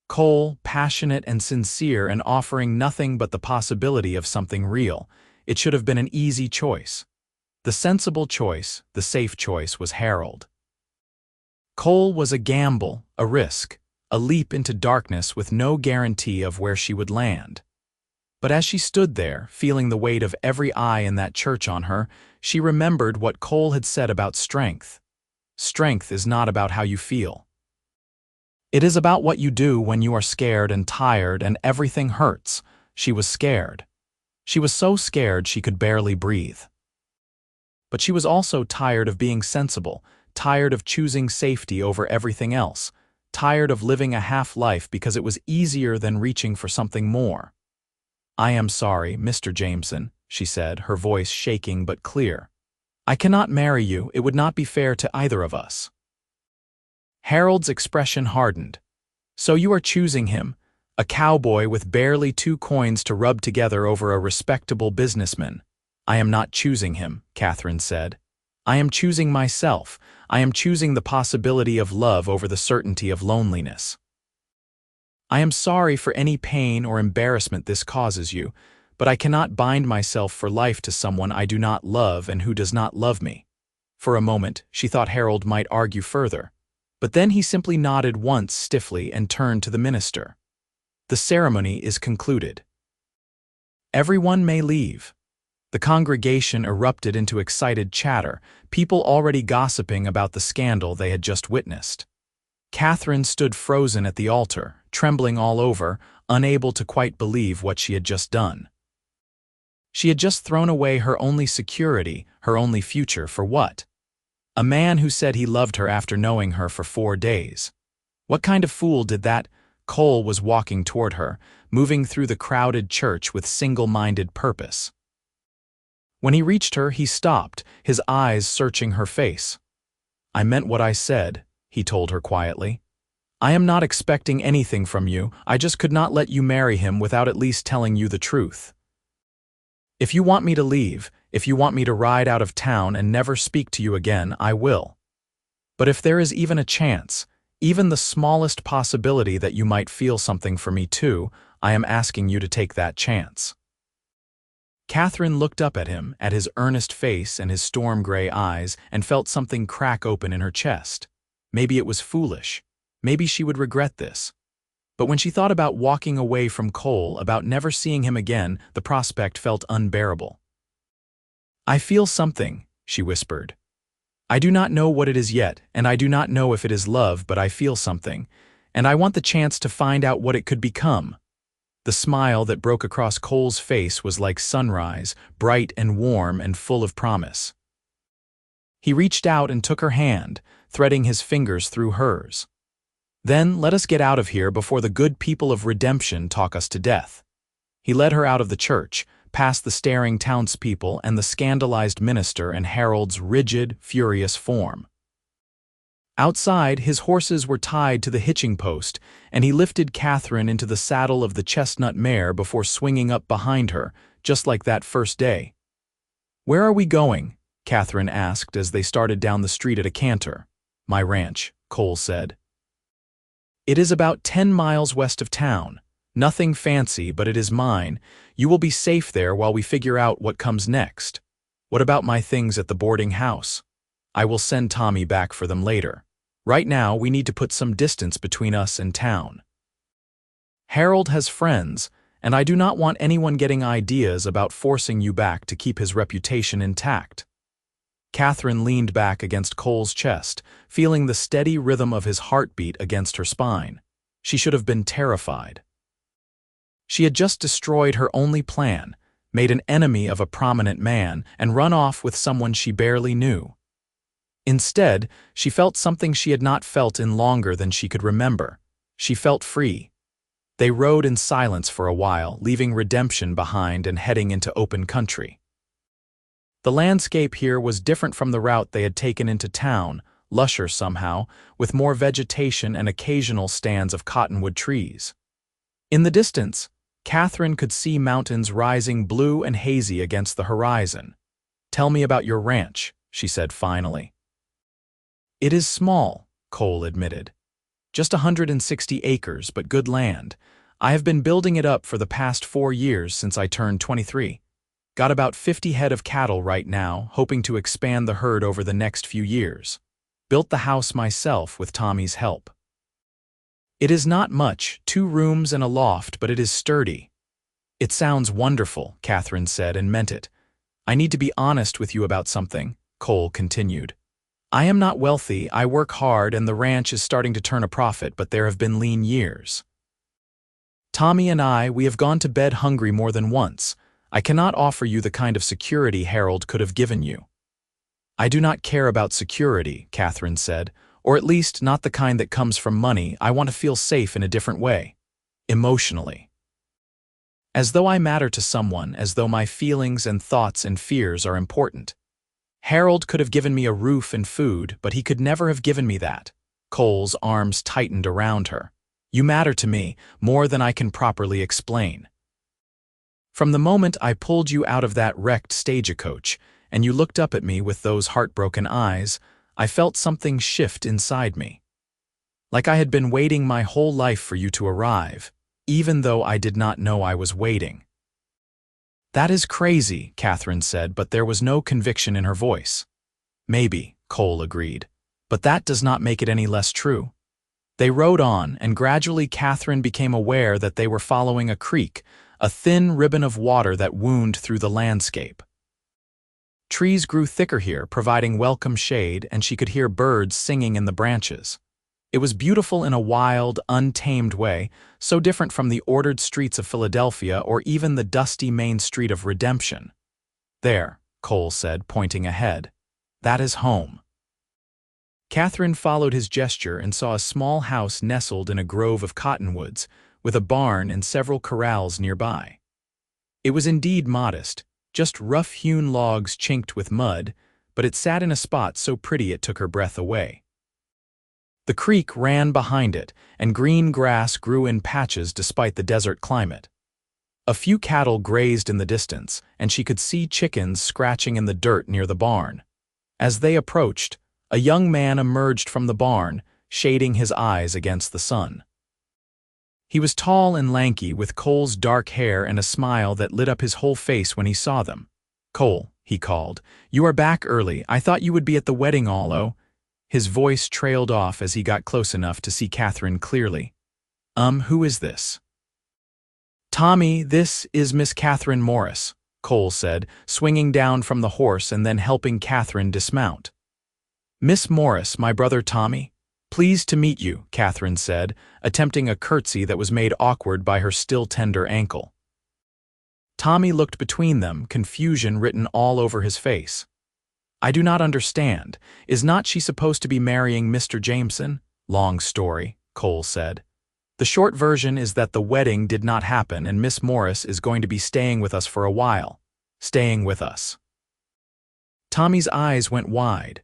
Cole, passionate and sincere and offering nothing but the possibility of something real. It should have been an easy choice. The sensible choice, the safe choice, was Harold. Cole was a gamble, a risk, a leap into darkness with no guarantee of where she would land. But as she stood there, feeling the weight of every eye in that church on her, she remembered what Cole had said about strength. Strength is not about how you feel. It is about what you do when you are scared and tired and everything hurts. She was scared. She was so scared she could barely breathe. But she was also tired of being sensible, tired of choosing safety over everything else, tired of living a half-life because it was easier than reaching for something more. "I am sorry, Mr. Jameson," she said, her voice shaking but clear. "I cannot marry you. It would not be fair to either of us." Harold's expression hardened. "So you are choosing him, a cowboy with barely 2 coins to rub together over a respectable businessman." "I am not choosing him," Catherine said. "I am choosing myself. I am choosing the possibility of love over the certainty of loneliness. I am sorry for any pain or embarrassment this causes you, but I cannot bind myself for life to someone I do not love and who does not love me." For a moment, she thought Harold might argue further, but then he simply nodded once stiffly and turned to the minister. "The ceremony is concluded. Everyone may leave." The congregation erupted into excited chatter, people already gossiping about the scandal they had just witnessed. Catherine stood frozen at the altar, trembling all over, unable to quite believe what she had just done. She had just thrown away her only security, her only future, for what? A man who said he loved her after knowing her for 4 days. What kind of fool did that? Cole was walking toward her, moving through the crowded church with single-minded purpose. When he reached her, he stopped, his eyes searching her face. "I meant what I said," he told her quietly. "I am not expecting anything from you. I just could not let you marry him without at least telling you the truth. If you want me to leave, if you want me to ride out of town and never speak to you again, I will. But if there is even a chance, even the smallest possibility that you might feel something for me too, I am asking you to take that chance." Catherine looked up at him, at his earnest face and his storm-gray eyes, and felt something crack open in her chest. Maybe it was foolish. Maybe she would regret this. But when she thought about walking away from Cole, about never seeing him again, the prospect felt unbearable. "I feel something," she whispered. "I do not know what it is yet, and I do not know if it is love, but I feel something, and I want the chance to find out what it could become." The smile that broke across Cole's face was like sunrise, bright and warm and full of promise. He reached out and took her hand, threading his fingers through hers. "Then let us get out of here before the good people of redemption talk us to death." He led her out of the church, past the staring townspeople and the scandalized minister and Harold's rigid, furious form. Outside, his horses were tied to the hitching post, and he lifted Catherine into the saddle of the chestnut mare before swinging up behind her, just like that first day. "Where are we going?" Catherine asked as they started down the street at a canter. "My ranch," Cole said. "It is about 10 miles west of town. Nothing fancy, but it is mine. You will be safe there while we figure out what comes next. What about my things at the boarding house? I will send Tommy back for them later. Right now, we need to put some distance between us and town. Harold has friends, and I do not want anyone getting ideas about forcing you back to keep his reputation intact." Catherine leaned back against Cole's chest, feeling the steady rhythm of his heartbeat against her spine. She should have been terrified. She had just destroyed her only plan, made an enemy of a prominent man, and run off with someone she barely knew. Instead, she felt something she had not felt in longer than she could remember. She felt free. They rode in silence for a while, leaving redemption behind and heading into open country. The landscape here was different from the route they had taken into town, lusher somehow, with more vegetation and occasional stands of cottonwood trees. In the distance, Catherine could see mountains rising blue and hazy against the horizon. "Tell me about your ranch," she said finally. It is small, Cole admitted. Just 160 acres, but good land. I have been building it up for the past 4 years since I turned 23. Got about 50 head of cattle right now, hoping to expand the herd over the next few years. Built the house myself with Tommy's help. It is not much, 2 rooms and a loft, but it is sturdy. It sounds wonderful, Catherine said, and meant it. I need to be honest with you about something, Cole continued. I am not wealthy, I work hard, and the ranch is starting to turn a profit, but there have been lean years. Tommy and we have gone to bed hungry more than once. I cannot offer you the kind of security Harold could have given you. I do not care about security, Catherine said, or at least not the kind that comes from money. I want to feel safe in a different way. Emotionally. As though I matter to someone, as though my feelings and thoughts and fears are important. Harold could have given me a roof and food, but he could never have given me that. Cole's arms tightened around her. You matter to me, more than I can properly explain. From the moment I pulled you out of that wrecked stagecoach, and you looked up at me with those heartbroken eyes, I felt something shift inside me. Like I had been waiting my whole life for you to arrive, even though I did not know I was waiting. That is crazy, Catherine said, but there was no conviction in her voice. Maybe, Cole agreed, but that does not make it any less true. They rode on, and gradually Catherine became aware that they were following a creek, a thin ribbon of water that wound through the landscape. Trees grew thicker here, providing welcome shade, and she could hear birds singing in the branches. It was beautiful in a wild, untamed way, so different from the ordered streets of Philadelphia or even the dusty main street of Redemption. There, Cole said, pointing ahead. That is home. Catherine followed his gesture and saw a small house nestled in a grove of cottonwoods, with a barn and several corrals nearby. It was indeed modest, just rough-hewn logs chinked with mud, but it sat in a spot so pretty it took her breath away. The creek ran behind it, and green grass grew in patches despite the desert climate. A few cattle grazed in the distance, and she could see chickens scratching in the dirt near the barn. As they approached, a young man emerged from the barn, shading his eyes against the sun. He was tall and lanky, with Cole's dark hair and a smile that lit up his whole face when he saw them. "Cole," he called, "you are back early. I thought you would be at the wedding, Allo." His voice trailed off as he got close enough to see Catherine clearly. Who is this?" "Tommy, this is Miss Catherine Morris," Cole said, swinging down from the horse and then helping Catherine dismount. "Miss Morris, my brother Tommy. Pleased to meet you," Catherine said, attempting a curtsy that was made awkward by her still tender ankle. Tommy looked between them, confusion written all over his face. "I do not understand. Is not she supposed to be marrying Mr. Jameson?" "Long story," Cole said. "The short version is that the wedding did not happen and Miss Morris is going to be staying with us for a while. Staying with us." Tommy's eyes went wide.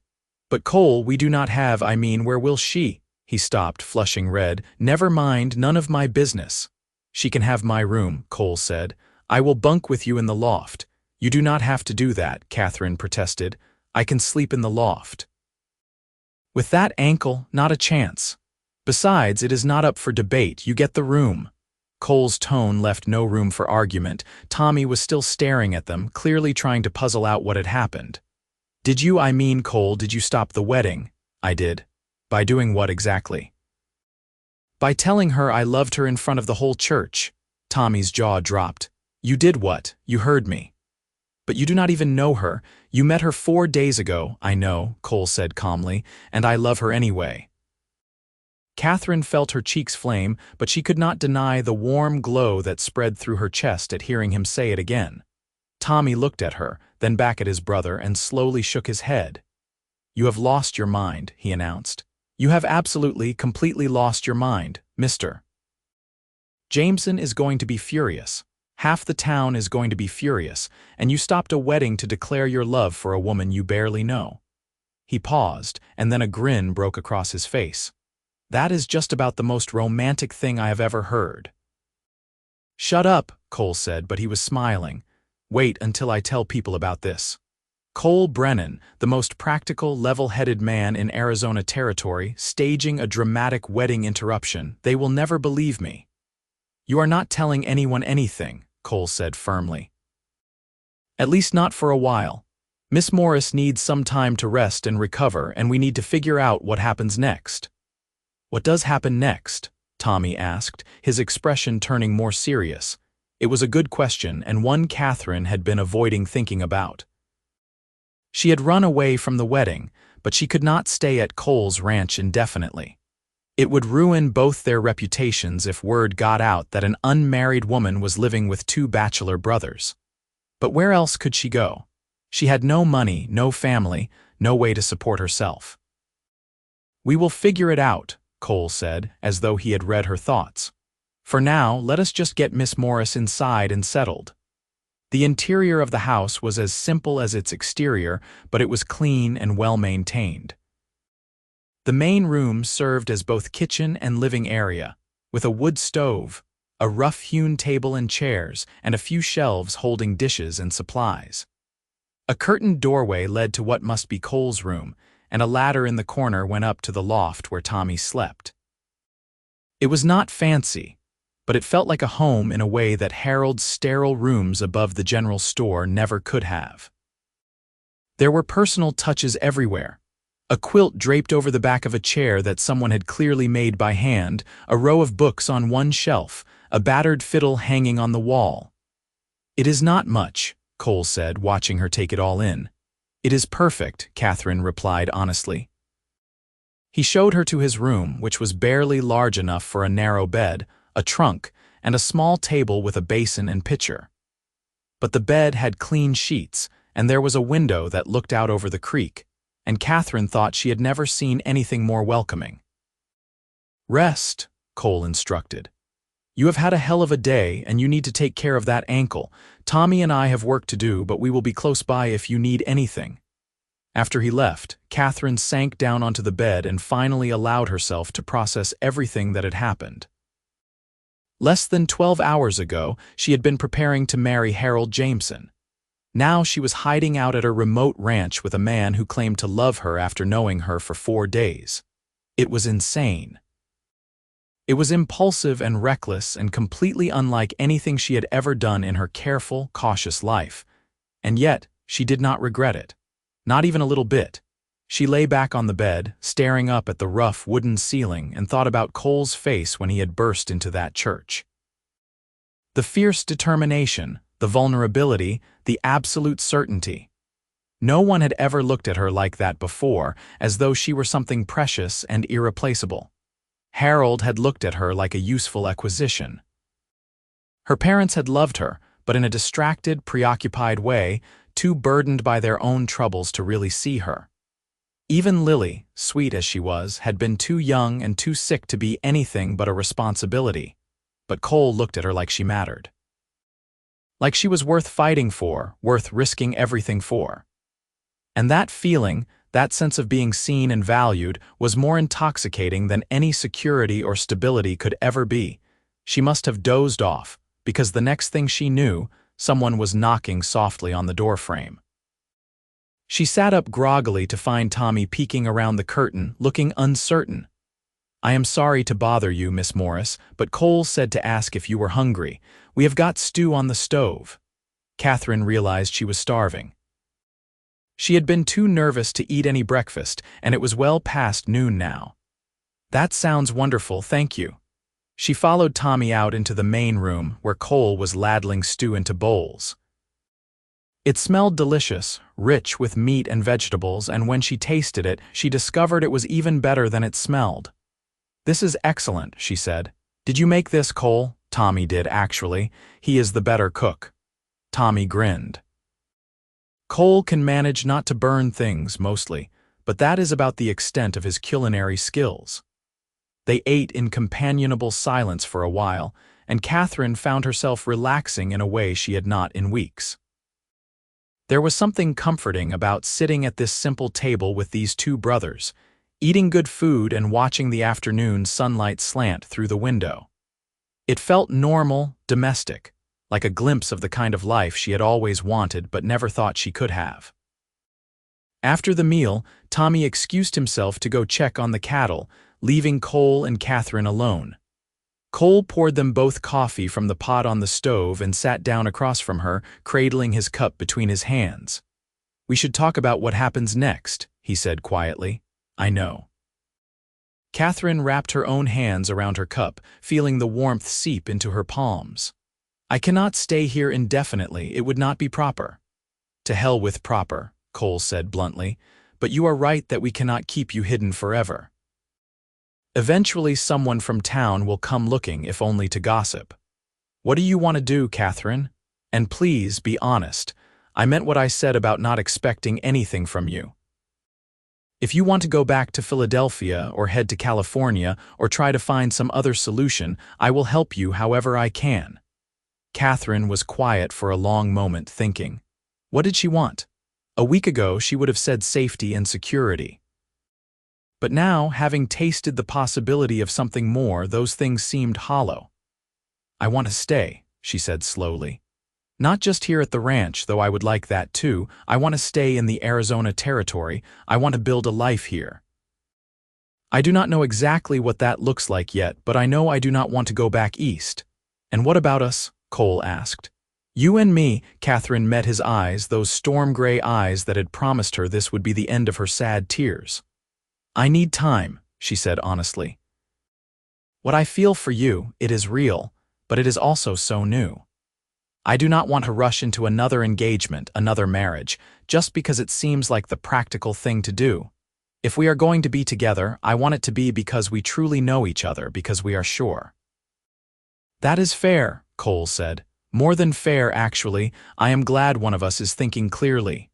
"But Cole, we do not have, where will she?" He stopped, flushing red. "Never mind, none of my business." "She can have my room," Cole said. "I will bunk with you in the loft." "You do not have to do that," Catherine protested. "I can sleep in the loft." "With that ankle, not a chance. Besides, it is not up for debate. You get the room." Cole's tone left no room for argument. Tommy was still staring at them, clearly trying to puzzle out what had happened. "Did you, Cole, did you stop the wedding?" "I did." "By doing what exactly?" "By telling her I loved her in front of the whole church." Tommy's jaw dropped. "You did what? You heard me." "But you do not even know her. You met her 4 days ago." "I know," Cole said calmly, "and I love her anyway." Catherine felt her cheeks flame, but she could not deny the warm glow that spread through her chest at hearing him say it again. Tommy looked at her, then back at his brother, and slowly shook his head. "You have lost your mind," he announced. "You have absolutely, completely lost your mind, Mr. Jameson is going to be furious. Half the town is going to be furious, and you stopped a wedding to declare your love for a woman you barely know." He paused, and then a grin broke across his face. "That is just about the most romantic thing I have ever heard." "Shut up," Cole said, but he was smiling. "Wait until I tell people about this." Cole Brennan, the most practical, level-headed man in Arizona territory, staging a dramatic wedding interruption. They will never believe me. You are not telling anyone anything, Cole said firmly. At least not for a while. Miss Morris needs some time to rest and recover, and we need to figure out what happens next. What does happen next? Tommy asked, his expression turning more serious. It was a good question, and one Catherine had been avoiding thinking about. She had run away from the wedding, but she could not stay at Cole's ranch indefinitely. It would ruin both their reputations if word got out that an unmarried woman was living with two bachelor brothers. But where else could she go? She had no money, no family, no way to support herself. We will figure it out, Cole said, as though he had read her thoughts. For now, let us just get Miss Morris inside and settled. The interior of the house was as simple as its exterior, but it was clean and well-maintained. The main room served as both kitchen and living area, with a wood stove, a rough-hewn table and chairs, and a few shelves holding dishes and supplies. A curtained doorway led to what must be Cole's room, and a ladder in the corner went up to the loft where Tommy slept. It was not fancy, but it felt like a home in a way that Harold's sterile rooms above the general store never could have. There were personal touches everywhere. A quilt draped over the back of a chair that someone had clearly made by hand, a row of books on one shelf, a battered fiddle hanging on the wall. It is not much, Cole said, watching her take it all in. It is perfect, Catherine replied honestly. He showed her to his room, which was barely large enough for a narrow bed, a trunk, and a small table with a basin and pitcher. But the bed had clean sheets, and there was a window that looked out over the creek, and Catherine thought she had never seen anything more welcoming. Rest, Cole instructed. You have had a hell of a day, and you need to take care of that ankle. Tommy and I have work to do, but we will be close by if you need anything. After he left, Catherine sank down onto the bed and finally allowed herself to process everything that had happened. Less than 12 hours ago, she had been preparing to marry Harold Jameson. Now she was hiding out at a remote ranch with a man who claimed to love her after knowing her for 4 days. It was insane. It was impulsive and reckless and completely unlike anything she had ever done in her careful, cautious life. And yet, she did not regret it. Not even a little bit. She lay back on the bed, staring up at the rough wooden ceiling, and thought about Cole's face when he had burst into that church. The fierce determination, the vulnerability, the absolute certainty. No one had ever looked at her like that before, as though she were something precious and irreplaceable. Harold had looked at her like a useful acquisition. Her parents had loved her, but in a distracted, preoccupied way, too burdened by their own troubles to really see her. Even Lily, sweet as she was, had been too young and too sick to be anything but a responsibility. But Cole looked at her like she mattered. Like she was worth fighting for, worth risking everything for. And that feeling, that sense of being seen and valued, was more intoxicating than any security or stability could ever be. She must have dozed off, because the next thing she knew, someone was knocking softly on the doorframe. She sat up groggily to find Tommy peeking around the curtain, looking uncertain. I am sorry to bother you, Miss Morris, but Cole said to ask if you were hungry. We have got stew on the stove. Catherine realized she was starving. She had been too nervous to eat any breakfast, and it was well past noon now. That sounds wonderful, thank you. She followed Tommy out into the main room, where Cole was ladling stew into bowls. It smelled delicious, rich with meat and vegetables, and when she tasted it, she discovered it was even better than it smelled. This is excellent, she said. Did you make this, Cole? Tommy did, actually. He is the better cook. Tommy grinned. Cole can manage not to burn things, mostly, but that is about the extent of his culinary skills. They ate in companionable silence for a while, and Catherine found herself relaxing in a way she had not in weeks. There was something comforting about sitting at this simple table with these two brothers, eating good food and watching the afternoon sunlight slant through the window. It felt normal, domestic, like a glimpse of the kind of life she had always wanted but never thought she could have. After the meal, Tommy excused himself to go check on the cattle, leaving Cole and Catherine alone. Cole poured them both coffee from the pot on the stove and sat down across from her, cradling his cup between his hands. "We should talk about what happens next," he said quietly. "I know." Catherine wrapped her own hands around her cup, feeling the warmth seep into her palms. "I cannot stay here indefinitely, it would not be proper." "To hell with proper," Cole said bluntly, "but you are right that we cannot keep you hidden forever. Eventually someone from town will come looking, if only to gossip. What do you want to do, Catherine? And please, be honest. I meant what I said about not expecting anything from you. If you want to go back to Philadelphia or head to California or try to find some other solution, I will help you however I can." Catherine was quiet for a long moment, thinking. What did she want? A week ago she would have said safety and security. But now, having tasted the possibility of something more, those things seemed hollow. "I want to stay," she said slowly. "Not just here at the ranch, though I would like that too. I want to stay in the Arizona territory. I want to build a life here. I do not know exactly what that looks like yet, but I know I do not want to go back east." "And what about us?" Cole asked. "You and me." Catherine met his eyes, those storm-gray eyes that had promised her this would be the end of her sad tears. "I need time," she said honestly. "What I feel for you, it is real, but it is also so new. I do not want to rush into another engagement, another marriage, just because it seems like the practical thing to do. If we are going to be together, I want it to be because we truly know each other, because we are sure." "That is fair," Cole said. "More than fair, actually. I am glad one of us is thinking clearly."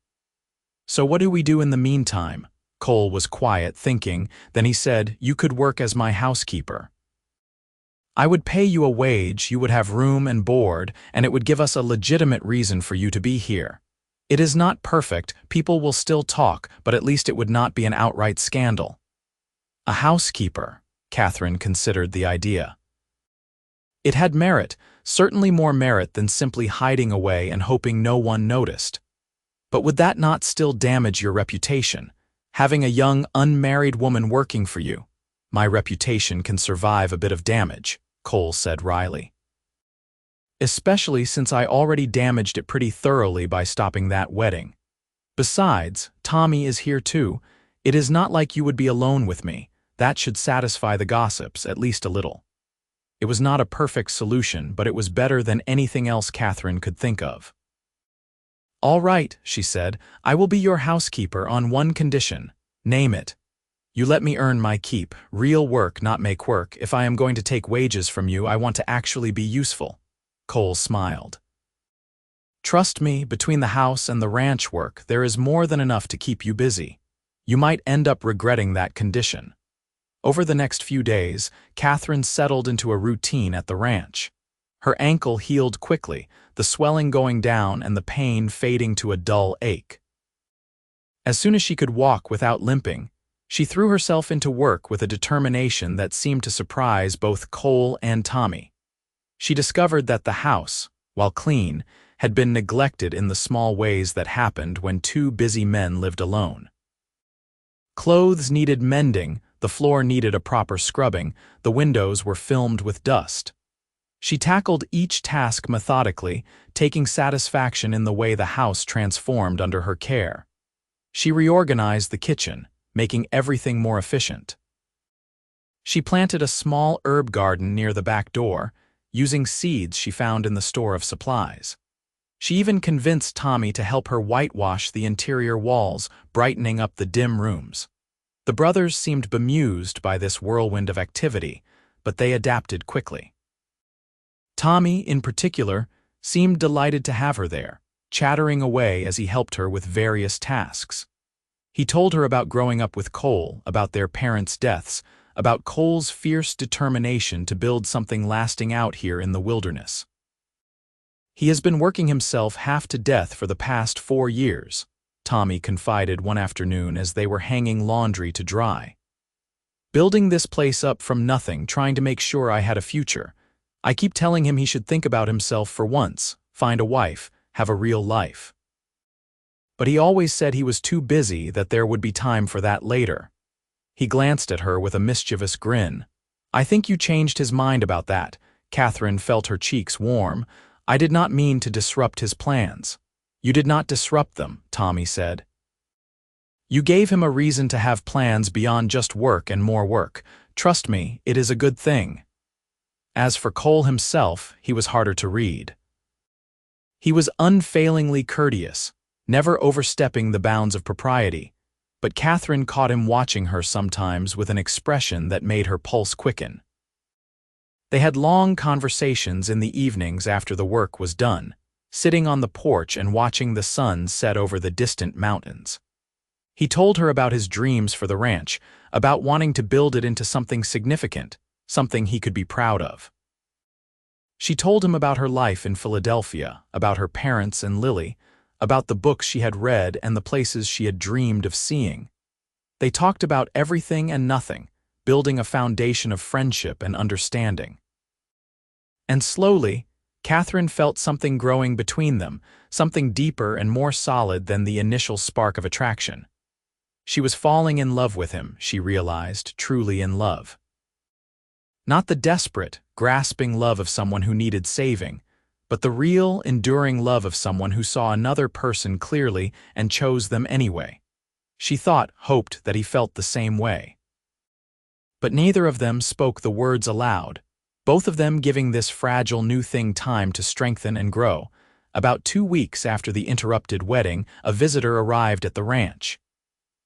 "So what do we do in the meantime?" Cole was quiet, thinking. Then he said, "You could work as my housekeeper. I would pay you a wage, you would have room and board, and it would give us a legitimate reason for you to be here. It is not perfect, people will still talk, but at least it would not be an outright scandal." A housekeeper, Catherine considered the idea. It had merit, certainly more merit than simply hiding away and hoping no one noticed. But would that not still damage your reputation? Having a young, unmarried woman working for you. "My reputation can survive a bit of damage," Cole said wryly. "Especially since I already damaged it pretty thoroughly by stopping that wedding. Besides, Tommy is here too. It is not like you would be alone with me. That should satisfy the gossips, at least a little." It was not a perfect solution, but it was better than anything else Catherine could think of. "All right," she said, "I will be your housekeeper on one condition. Name it. You let me earn my keep. Real work, not make work. If I am going to take wages from you, I want to actually be useful." Cole smiled. "Trust me, between the house and the ranch work, there is more than enough to keep you busy. You might end up regretting that condition." Over the next few days, Catherine settled into a routine at the ranch. Her ankle healed quickly, the swelling going down and the pain fading to a dull ache. As soon as she could walk without limping, she threw herself into work with a determination that seemed to surprise both Cole and Tommy. She discovered that the house, while clean, had been neglected in the small ways that happened when two busy men lived alone. Clothes needed mending, the floor needed a proper scrubbing, the windows were filmed with dust. She tackled each task methodically, taking satisfaction in the way the house transformed under her care. She reorganized the kitchen, making everything more efficient. She planted a small herb garden near the back door, using seeds she found in the store of supplies. She even convinced Tommy to help her whitewash the interior walls, brightening up the dim rooms. The brothers seemed bemused by this whirlwind of activity, but they adapted quickly. Tommy, in particular, seemed delighted to have her there, chattering away as he helped her with various tasks. He told her about growing up with Cole, about their parents' deaths, about Cole's fierce determination to build something lasting out here in the wilderness. "He has been working himself half to death for the past 4 years, Tommy confided one afternoon as they were hanging laundry to dry. "Building this place up from nothing, trying to make sure I had a future. I keep telling him he should think about himself for once, find a wife, have a real life. but he always said he was too busy, that there would be time for that later. He glanced at her with a mischievous grin. I think you changed his mind about that. Catherine felt her cheeks warm. I did not mean to disrupt his plans. You did not disrupt them, Tommy said. You gave him a reason to have plans beyond just work and more work. Trust me, it is a good thing. As for Cole himself, he was harder to read. He was unfailingly courteous, never overstepping the bounds of propriety, but Catherine caught him watching her sometimes with an expression that made her pulse quicken. They had long conversations in the evenings after the work was done, sitting on the porch and watching the sun set over the distant mountains. He told her about his dreams for the ranch, about wanting to build it into something significant, something he could be proud of. She told him about her life in Philadelphia, about her parents and Lily, about the books she had read and the places she had dreamed of seeing. They talked about everything and nothing, building a foundation of friendship and understanding. And slowly, Catherine felt something growing between them, something deeper and more solid than the initial spark of attraction. She was falling in love with him, she realized, truly in love. Not the desperate, grasping love of someone who needed saving, but the real, enduring love of someone who saw another person clearly and chose them anyway. She hoped that he felt the same way. But neither of them spoke the words aloud, both of them giving this fragile new thing time to strengthen and grow. About 2 weeks after the interrupted wedding, a visitor arrived at the ranch.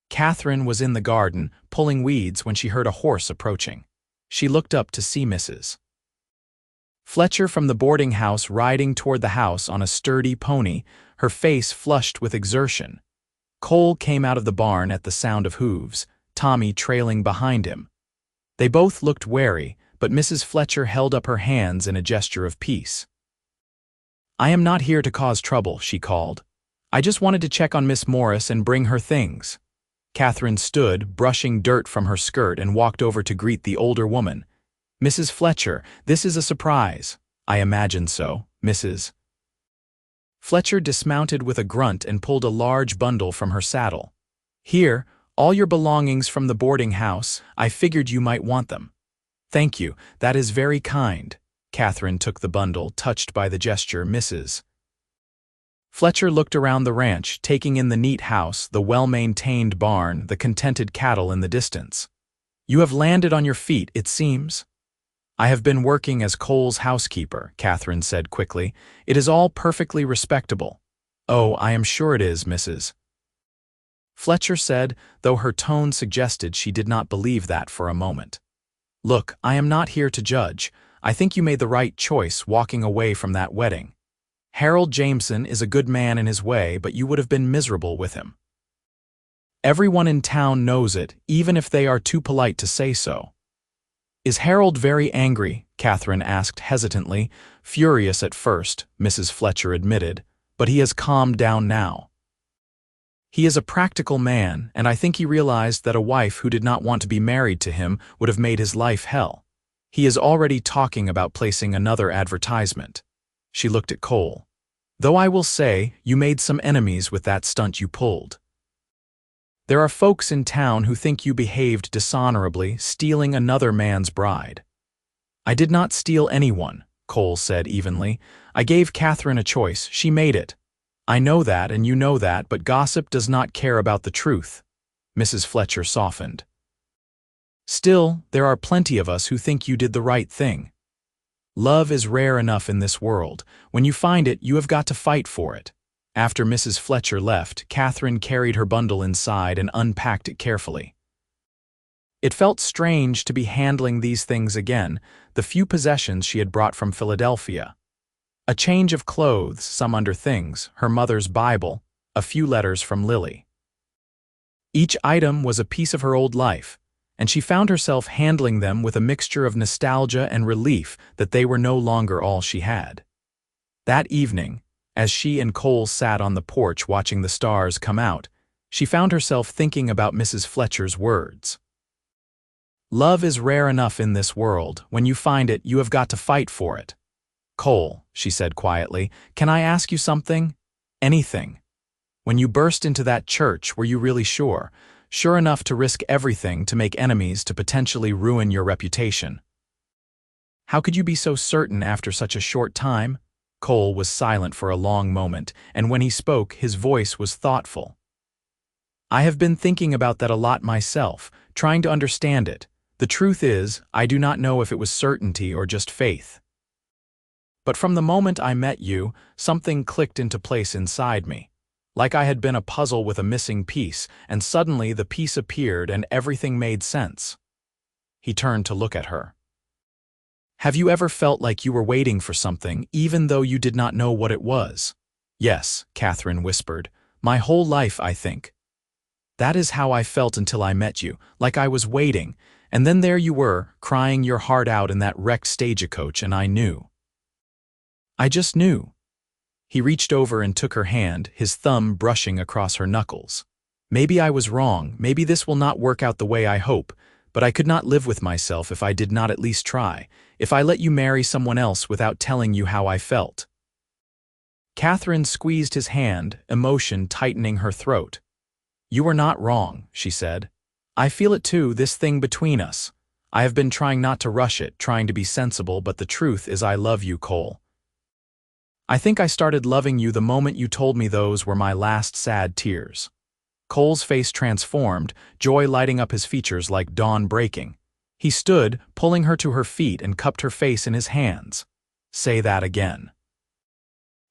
Catherine was in the garden, pulling weeds, when she heard a horse approaching. She looked up to see Mrs. Fletcher from the boarding house riding toward the house on a sturdy pony, her face flushed with exertion. Cole came out of the barn at the sound of hooves, Tommy trailing behind him. They both looked wary, but Mrs. Fletcher held up her hands in a gesture of peace. I am not here to cause trouble, she called. I just wanted to check on Miss Morris and bring her things. Catherine stood, brushing dirt from her skirt, and walked over to greet the older woman. Mrs. Fletcher, this is a surprise. I imagined so, Mrs. Fletcher dismounted with a grunt and pulled a large bundle from her saddle. Here, all your belongings from the boarding house. I figured you might want them. Thank you, that is very kind. Catherine took the bundle, touched by the gesture. Mrs. Fletcher looked around the ranch, taking in the neat house, the well-maintained barn, the contented cattle in the distance. You have landed on your feet, it seems. I have been working as Cole's housekeeper, Catherine said quickly. It is all perfectly respectable. Oh, I am sure it is, Mrs. Fletcher said, though her tone suggested she did not believe that for a moment. Look, I am not here to judge. I think you made the right choice walking away from that wedding. Harold Jameson is a good man in his way, but you would have been miserable with him. Everyone in town knows it, even if they are too polite to say so. Is Harold very angry? Catherine asked hesitantly. Furious at first, Mrs. Fletcher admitted, but he has calmed down now. He is a practical man, and I think he realized that a wife who did not want to be married to him would have made his life hell. He is already talking about placing another advertisement. She looked at Cole. Though I will say, you made some enemies with that stunt you pulled. There are folks in town who think you behaved dishonorably, stealing another man's bride. I did not steal anyone, Cole said evenly. I gave Catherine a choice. She made it. I know that and you know that, but gossip does not care about the truth. Mrs. Fletcher softened. Still, there are plenty of us who think you did the right thing. Love is rare enough in this world. When you find it, you have got to fight for it. After Mrs. Fletcher left, Catherine carried her bundle inside and unpacked it carefully. It felt strange to be handling these things again, the few possessions she had brought from Philadelphia. A change of clothes, some under things, her mother's Bible, a few letters from Lily. Each item was a piece of her old life, and she found herself handling them with a mixture of nostalgia and relief that they were no longer all she had. That evening, as she and Cole sat on the porch watching the stars come out, she found herself thinking about Mrs. Fletcher's words. Love is rare enough in this world. When you find it, you have got to fight for it. Cole, she said quietly, can I ask you something? Anything. When you burst into that church, were you really sure? Sure enough to risk everything, to make enemies, to potentially ruin your reputation? How could you be so certain after such a short time? Cole was silent for a long moment, and when he spoke, his voice was thoughtful. I have been thinking about that a lot myself, trying to understand it. The truth is, I do not know if it was certainty or just faith. But from the moment I met you, something clicked into place inside me. Like I had been a puzzle with a missing piece, and suddenly the piece appeared and everything made sense. He turned to look at her. Have you ever felt like you were waiting for something, even though you did not know what it was? Yes, Catherine whispered. My whole life, I think. That is how I felt until I met you, like I was waiting, and then there you were, crying your heart out in that wrecked Stagecoach, and I knew. I just knew. He reached over and took her hand, his thumb brushing across her knuckles. Maybe I was wrong, maybe this will not work out the way I hope, but I could not live with myself if I did not at least try, if I let you marry someone else without telling you how I felt. Catherine squeezed his hand, emotion tightening her throat. You are not wrong, she said. I feel it too, this thing between us. I have been trying not to rush it, trying to be sensible, but the truth is I love you, Cole. I think I started loving you the moment you told me those were my last sad tears. Cole's face transformed, joy lighting up his features like dawn breaking. He stood, pulling her to her feet, and cupped her face in his hands. Say that again.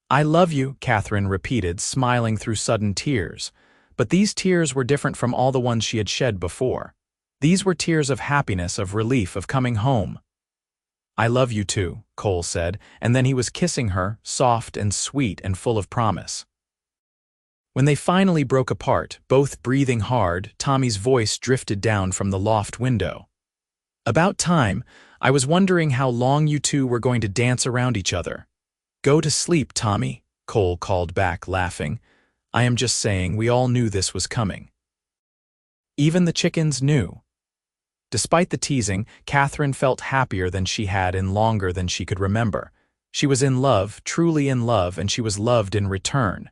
I love you, Catherine repeated, smiling through sudden tears. But these tears were different from all the ones she had shed before. These were tears of happiness, of relief, of coming home. I love you too, Cole said, and then he was kissing her, soft and sweet and full of promise. When they finally broke apart, both breathing hard, Tommy's voice drifted down from the loft window. About time. I was wondering how long you two were going to dance around each other. Go to sleep, Tommy, Cole called back, laughing. I am just saying, we all knew this was coming. Even the chickens knew. Despite the teasing, Catherine felt happier than she had in longer than she could remember. She was in love, truly in love, and she was loved in return.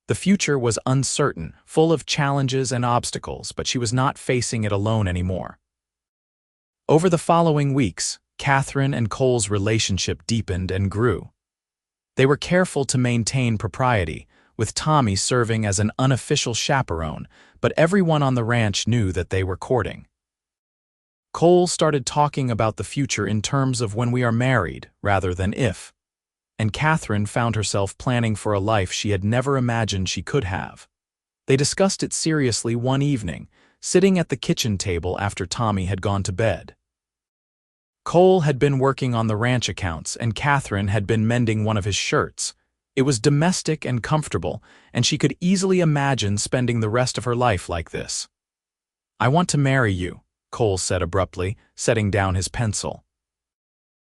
The future was uncertain, full of challenges and obstacles, but she was not facing it alone anymore. Over the following weeks, Catherine and Cole's relationship deepened and grew. They were careful to maintain propriety, with Tommy serving as an unofficial chaperone, but everyone on the ranch knew that they were courting. Cole started talking about the future in terms of when we are married, rather than if. And Catherine found herself planning for a life she had never imagined she could have. They discussed it seriously one evening, sitting at the kitchen table after Tommy had gone to bed. Cole had been working on the ranch accounts, and Catherine had been mending one of his shirts. It was domestic and comfortable, and she could easily imagine spending the rest of her life like this. I want to marry you, Cole said abruptly, setting down his pencil.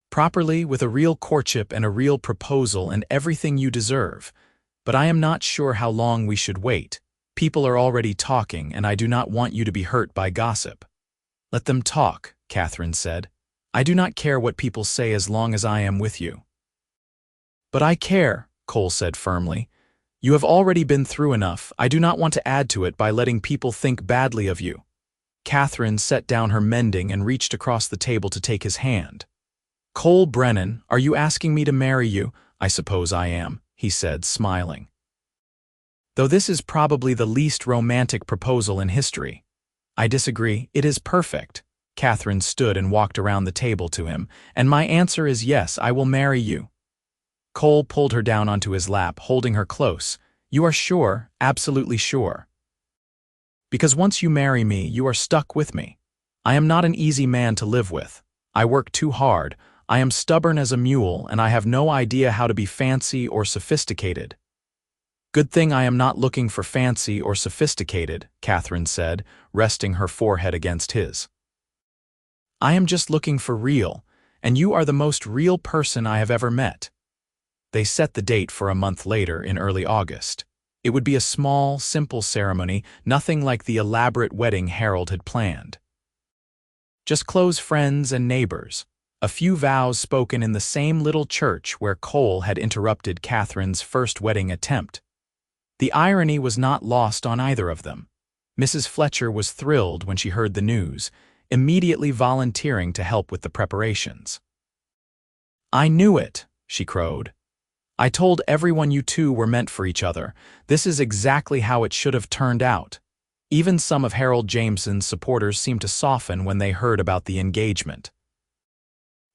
Properly, with a real courtship and a real proposal and everything you deserve. But I am not sure how long we should wait. People are already talking, and I do not want you to be hurt by gossip. Let them talk, Catherine said. I do not care what people say as long as I am with you. But I care, Cole said firmly. You have already been through enough. I do not want to add to it by letting people think badly of you. Catherine set down her mending and reached across the table to take his hand. Cole Brennan, are you asking me to marry you? I suppose I am, he said, smiling. Though this is probably the least romantic proposal in history. I disagree, it is perfect. Catherine stood and walked around the table to him, and my answer is yes, I will marry you. Cole pulled her down onto his lap, holding her close. You are sure, absolutely sure. Because once you marry me, you are stuck with me. I am not an easy man to live with. I work too hard, I am stubborn as a mule, and I have no idea how to be fancy or sophisticated. Good thing I am not looking for fancy or sophisticated, Catherine said, resting her forehead against his. I am just looking for real, and you are the most real person I have ever met. They set the date for a month later in early August. It would be a small, simple ceremony, nothing like the elaborate wedding Harold had planned. Just close friends and neighbors, a few vows spoken in the same little church where Cole had interrupted Catherine's first wedding attempt. The irony was not lost on either of them. Mrs. Fletcher was thrilled when she heard the news, immediately volunteering to help with the preparations. "I knew it," she crowed. "I told everyone you two were meant for each other. This is exactly how it should have turned out." Even some of Harold Jameson's supporters seemed to soften when they heard about the engagement.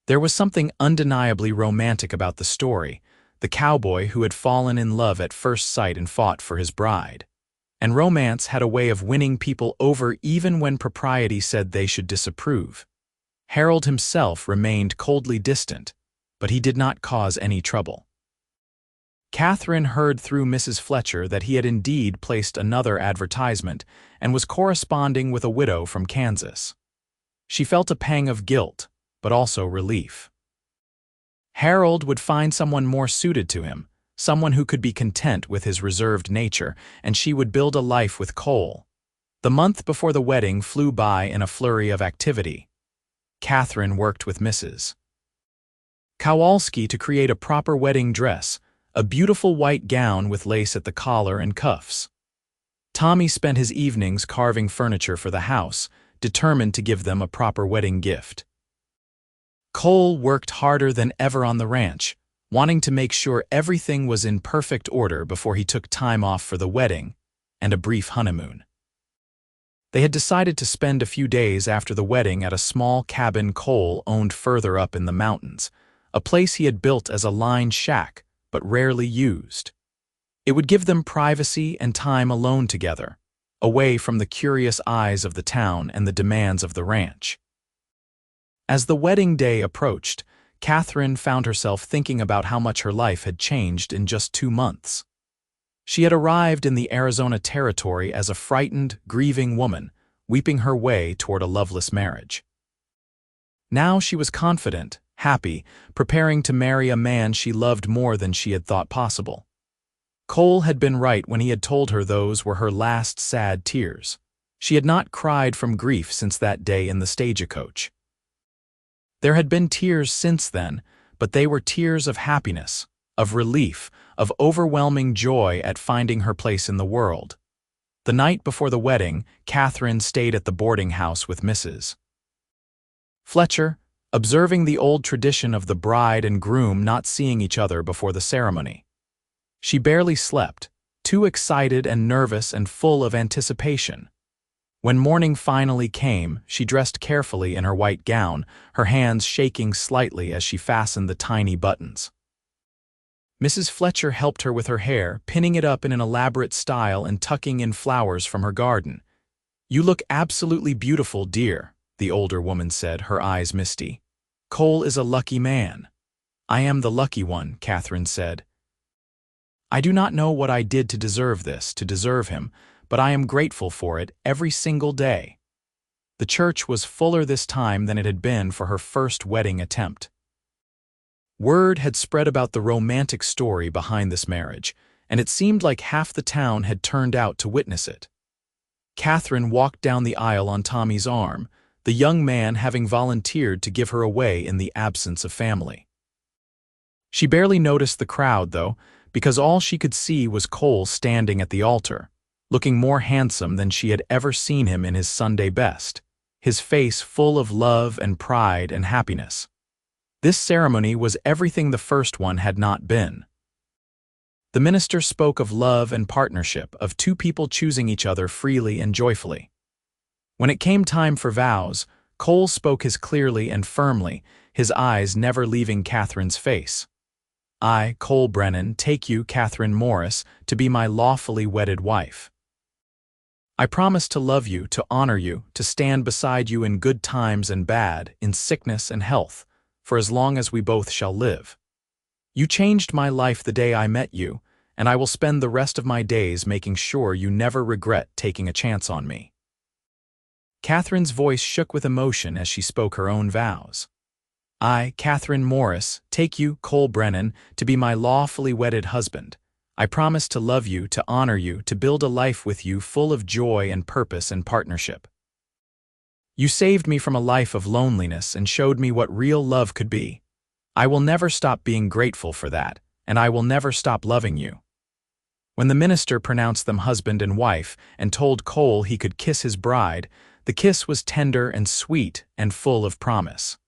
There was something undeniably romantic about the story, the cowboy who had fallen in love at first sight and fought for his bride. And romance had a way of winning people over even when propriety said they should disapprove. Harold himself remained coldly distant, but he did not cause any trouble. Catherine heard through Mrs. Fletcher that he had indeed placed another advertisement and was corresponding with a widow from Kansas. She felt a pang of guilt, but also relief. Harold would find someone more suited to him, someone who could be content with his reserved nature, and she would build a life with Cole. The month before the wedding flew by in a flurry of activity. Catherine worked with Mrs. Kowalski to create a proper wedding dress, a beautiful white gown with lace at the collar and cuffs. Tommy spent his evenings carving furniture for the house, determined to give them a proper wedding gift. Cole worked harder than ever on the ranch, wanting to make sure everything was in perfect order before he took time off for the wedding and a brief honeymoon. They had decided to spend a few days after the wedding at a small cabin Cole owned further up in the mountains, a place he had built as a lined shack, but rarely used. It would give them privacy and time alone together, away from the curious eyes of the town and the demands of the ranch. As the wedding day approached, Catherine found herself thinking about how much her life had changed in just 2 months. She had arrived in the Arizona territory as a frightened, grieving woman, weeping her way toward a loveless marriage. Now she was confident, happy, preparing to marry a man she loved more than she had thought possible. Cole had been right when he had told her those were her last sad tears. She had not cried from grief since that day in the stagecoach. There had been tears since then, but they were tears of happiness, of relief, of overwhelming joy at finding her place in the world. The night before the wedding, Catherine stayed at the boarding house with Mrs. Fletcher, observing the old tradition of the bride and groom not seeing each other before the ceremony. She barely slept, too excited and nervous and full of anticipation. When morning finally came, she dressed carefully in her white gown, her hands shaking slightly as she fastened the tiny buttons. Mrs. Fletcher helped her with her hair, pinning it up in an elaborate style and tucking in flowers from her garden. "You look absolutely beautiful, dear," the older woman said, her eyes misty. "Cole is a lucky man." "I am the lucky one," Catherine said. "I do not know what I did to deserve this, to deserve him, but I am grateful for it every single day." The church was fuller this time than it had been for her first wedding attempt. Word had spread about the romantic story behind this marriage, and it seemed like half the town had turned out to witness it. Catherine walked down the aisle on Tommy's arm, the young man having volunteered to give her away in the absence of family. She barely noticed the crowd, though, because all she could see was Cole standing at the altar, looking more handsome than she had ever seen him in his Sunday best, his face full of love and pride and happiness. This ceremony was everything the first one had not been. The minister spoke of love and partnership, of two people choosing each other freely and joyfully. When it came time for vows, Cole spoke as clearly and firmly, his eyes never leaving Catherine's face. "I, Cole Brennan, take you, Catherine Morris, to be my lawfully wedded wife. I promise to love you, to honor you, to stand beside you in good times and bad, in sickness and health, for as long as we both shall live. You changed my life the day I met you, and I will spend the rest of my days making sure you never regret taking a chance on me." Catherine's voice shook with emotion as she spoke her own vows. "I, Catherine Morris, take you, Cole Brennan, to be my lawfully wedded husband. I promise to love you, to honor you, to build a life with you full of joy and purpose and partnership. You saved me from a life of loneliness and showed me what real love could be. I will never stop being grateful for that, and I will never stop loving you." When the minister pronounced them husband and wife and told Cole he could kiss his bride, the kiss was tender and sweet and full of promise.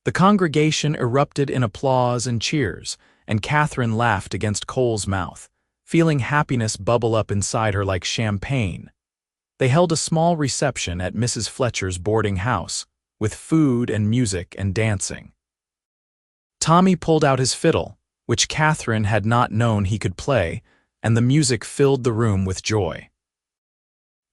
The congregation erupted in applause and cheers, and Catherine laughed against Cole's mouth, feeling happiness bubble up inside her like champagne. They held a small reception at Mrs. Fletcher's boarding house, with food and music and dancing. Tommy pulled out his fiddle, which Catherine had not known he could play, and the music filled the room with joy.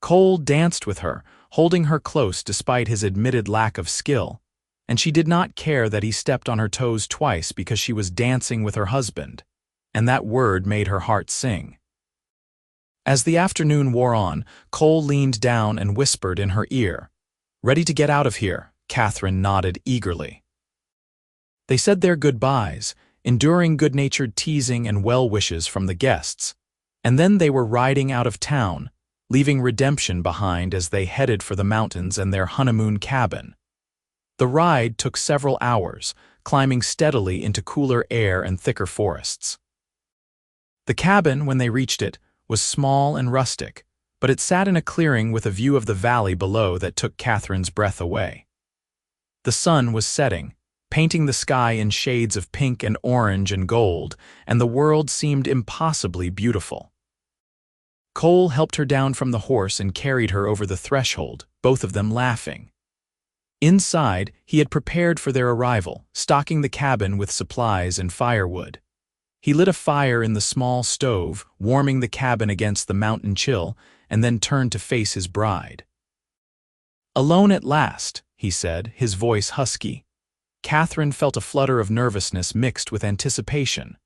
Cole danced with her, holding her close despite his admitted lack of skill, and she did not care that he stepped on her toes twice because she was dancing with her husband, and that word made her heart sing. As the afternoon wore on, Cole leaned down and whispered in her ear. "Ready to get out of here?" Catherine nodded eagerly. They said their goodbyes, enduring good-natured teasing and well-wishes from the guests, and then they were riding out of town, leaving redemption behind as they headed for the mountains and their honeymoon cabin. The ride took several hours, climbing steadily into cooler air and thicker forests. The cabin, when they reached it, was small and rustic, but it sat in a clearing with a view of the valley below that took Catherine's breath away. The sun was setting, painting the sky in shades of pink and orange and gold, and the world seemed impossibly beautiful. Cole helped her down from the horse and carried her over the threshold, both of them laughing. Inside, he had prepared for their arrival, stocking the cabin with supplies and firewood. He lit a fire in the small stove, warming the cabin against the mountain chill, and then turned to face his bride. "Alone at last," he said, his voice husky. Catherine felt a flutter of nervousness mixed with anticipation.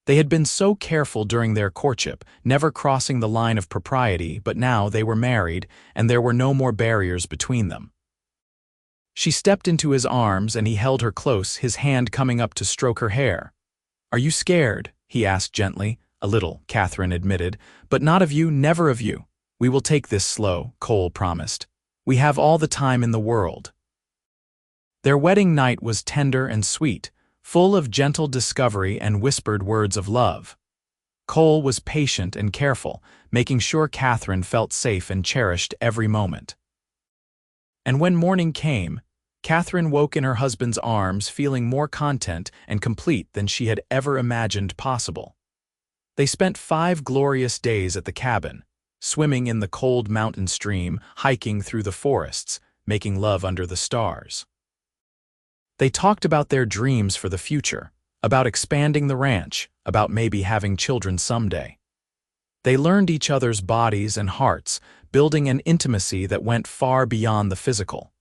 They had been so careful during their courtship, never crossing the line of propriety, but now they were married, and there were no more barriers between them. She stepped into his arms and he held her close, his hand coming up to stroke her hair. "Are you scared?" he asked gently. "A little," Catherine admitted, "but not of you, never of you. We will take this slow," Cole promised. "We have all the time in the world." Their wedding night was tender and sweet, full of gentle discovery and whispered words of love. Cole was patient and careful, making sure Catherine felt safe and cherished every moment. And when morning came, Catherine woke in her husband's arms feeling more content and complete than she had ever imagined possible. They spent 5 glorious days at the cabin, swimming in the cold mountain stream, hiking through the forests, making love under the stars. They talked about their dreams for the future, about expanding the ranch, about maybe having children someday. They learned each other's bodies and hearts, building an intimacy that went far beyond the physical.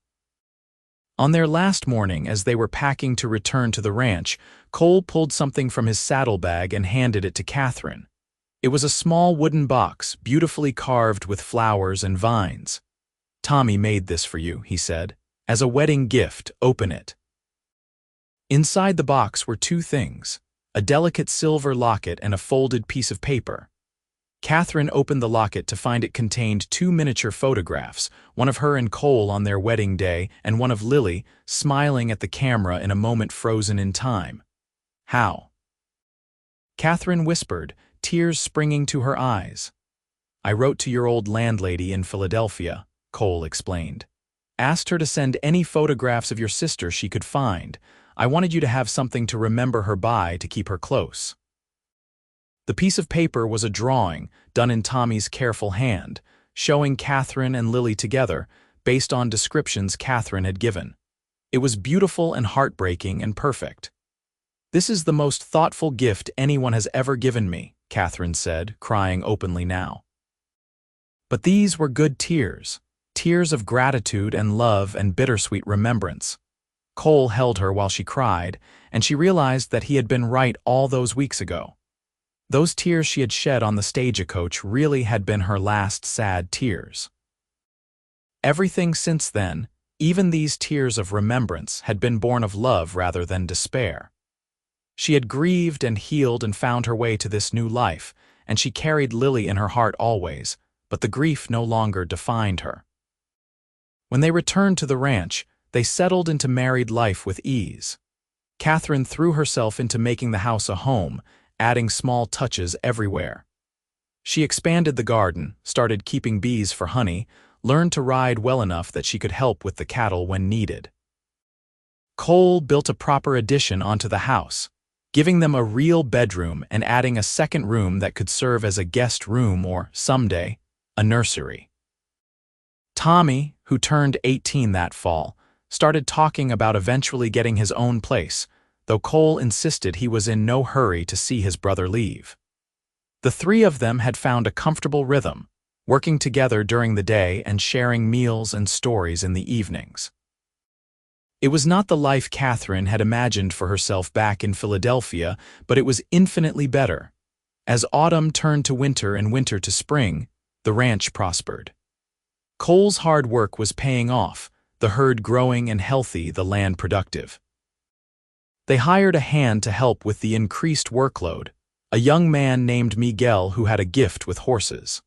On their last morning, as they were packing to return to the ranch, Cole pulled something from his saddlebag and handed it to Catherine. It was a small wooden box, beautifully carved with flowers and vines. "Tommy made this for you," he said. "As a wedding gift, open it." Inside the box were 2 things, a delicate silver locket and a folded piece of paper. Catherine opened the locket to find it contained 2 miniature photographs, one of her and Cole on their wedding day and one of Lily, smiling at the camera in a moment frozen in time. "How?" Catherine whispered, tears springing to her eyes. "I wrote to your old landlady in Philadelphia," Cole explained. "Asked her to send any photographs of your sister she could find. I wanted you to have something to remember her by to keep her close." The piece of paper was a drawing, done in Tommy's careful hand, showing Catherine and Lily together, based on descriptions Catherine had given. It was beautiful and heartbreaking and perfect. "This is the most thoughtful gift anyone has ever given me," Catherine said, crying openly now. But these were good tears, tears of gratitude and love and bittersweet remembrance. Cole held her while she cried, and she realized that he had been right all those weeks ago. Those tears she had shed on the stagecoach really had been her last sad tears. Everything since then, even these tears of remembrance, had been born of love rather than despair. She had grieved and healed and found her way to this new life, and she carried Lily in her heart always, but the grief no longer defined her. When they returned to the ranch, they settled into married life with ease. Catherine threw herself into making the house a home, adding small touches everywhere. She expanded the garden, started keeping bees for honey, learned to ride well enough that she could help with the cattle when needed. Cole built a proper addition onto the house, giving them a real bedroom and adding a second room that could serve as a guest room or, someday, a nursery. Tommy, who turned 18 that fall, started talking about eventually getting his own place, though Cole insisted he was in no hurry to see his brother leave. The three of them had found a comfortable rhythm, working together during the day and sharing meals and stories in the evenings. It was not the life Catherine had imagined for herself back in Philadelphia, but it was infinitely better. As autumn turned to winter and winter to spring, the ranch prospered. Cole's hard work was paying off, the herd growing and healthy, the land productive. They hired a hand to help with the increased workload, a young man named Miguel who had a gift with horses.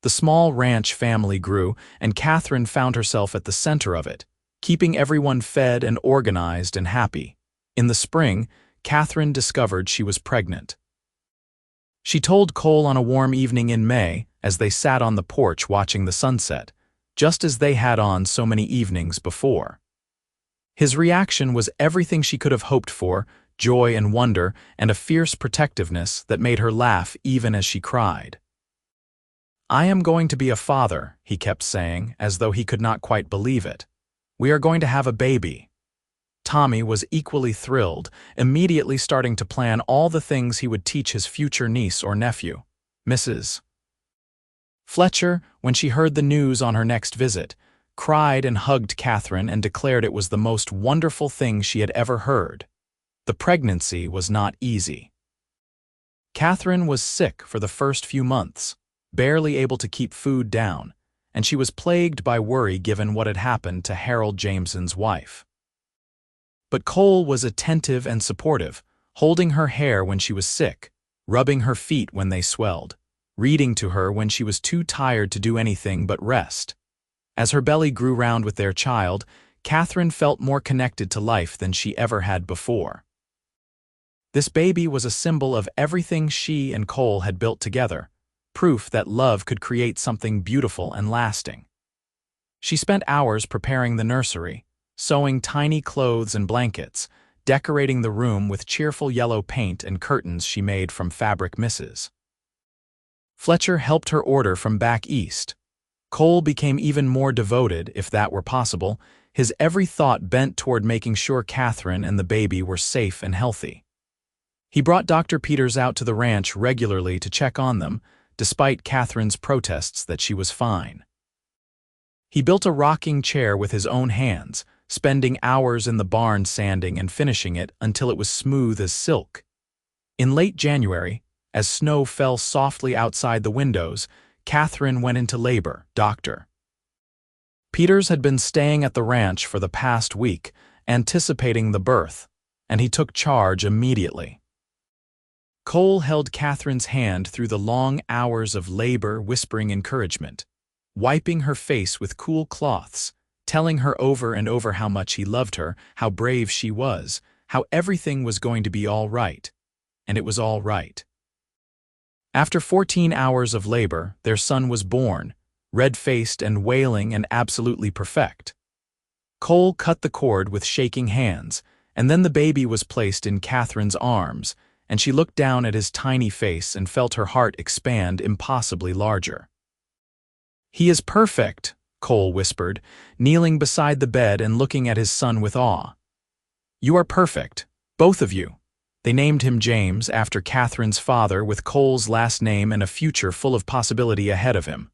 The small ranch family grew, and Catherine found herself at the center of it, keeping everyone fed and organized and happy. In the spring, Catherine discovered she was pregnant. She told Cole on a warm evening in May as they sat on the porch watching the sunset, just as they had on so many evenings before. His reaction was everything she could have hoped for, joy and wonder, and a fierce protectiveness that made her laugh even as she cried. "I am going to be a father," he kept saying, as though he could not quite believe it. "We are going to have a baby." Tommy was equally thrilled, immediately starting to plan all the things he would teach his future niece or nephew, Mrs. Fletcher, when she heard the news on her next visit, cried and hugged Catherine and declared it was the most wonderful thing she had ever heard. The pregnancy was not easy. Catherine was sick for the first few months, barely able to keep food down, and she was plagued by worry given what had happened to Harold Jameson's wife. But Cole was attentive and supportive, holding her hair when she was sick, rubbing her feet when they swelled, reading to her when she was too tired to do anything but rest. As her belly grew round with their child, Catherine felt more connected to life than she ever had before. This baby was a symbol of everything she and Cole had built together, proof that love could create something beautiful and lasting. She spent hours preparing the nursery, sewing tiny clothes and blankets, decorating the room with cheerful yellow paint and curtains she made from fabric misses. Fletcher helped her order from back east. Cole became even more devoted, if that were possible, his every thought bent toward making sure Catherine and the baby were safe and healthy. He brought Dr. Peters out to the ranch regularly to check on them, despite Catherine's protests that she was fine. He built a rocking chair with his own hands, spending hours in the barn sanding and finishing it until it was smooth as silk. In late January, as snow fell softly outside the windows, Catherine went into labor, Dr. Peters had been staying at the ranch for the past week, anticipating the birth, and he took charge immediately. Cole held Catherine's hand through the long hours of labor, whispering encouragement, wiping her face with cool cloths, telling her over and over how much he loved her, how brave she was, how everything was going to be all right. And it was all right. After 14 hours of labor, their son was born, red-faced and wailing and absolutely perfect. Cole cut the cord with shaking hands, and then the baby was placed in Catherine's arms, and she looked down at his tiny face and felt her heart expand impossibly larger. "He is perfect," Cole whispered, kneeling beside the bed and looking at his son with awe. "You are perfect, both of you." They named him James after Catherine's father, with Cole's last name and a future full of possibility ahead of him.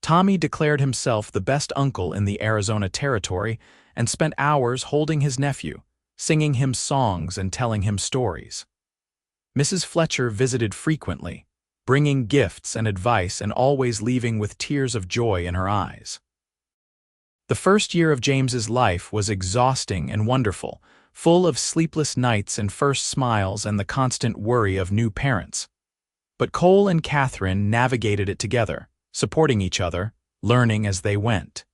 Tommy declared himself the best uncle in the Arizona Territory and spent hours holding his nephew, singing him songs and telling him stories. Mrs. Fletcher visited frequently, bringing gifts and advice and always leaving with tears of joy in her eyes. The first year of James's life was exhausting and wonderful, full of sleepless nights and first smiles and the constant worry of new parents. But Cole and Catherine navigated it together, supporting each other, learning as they went.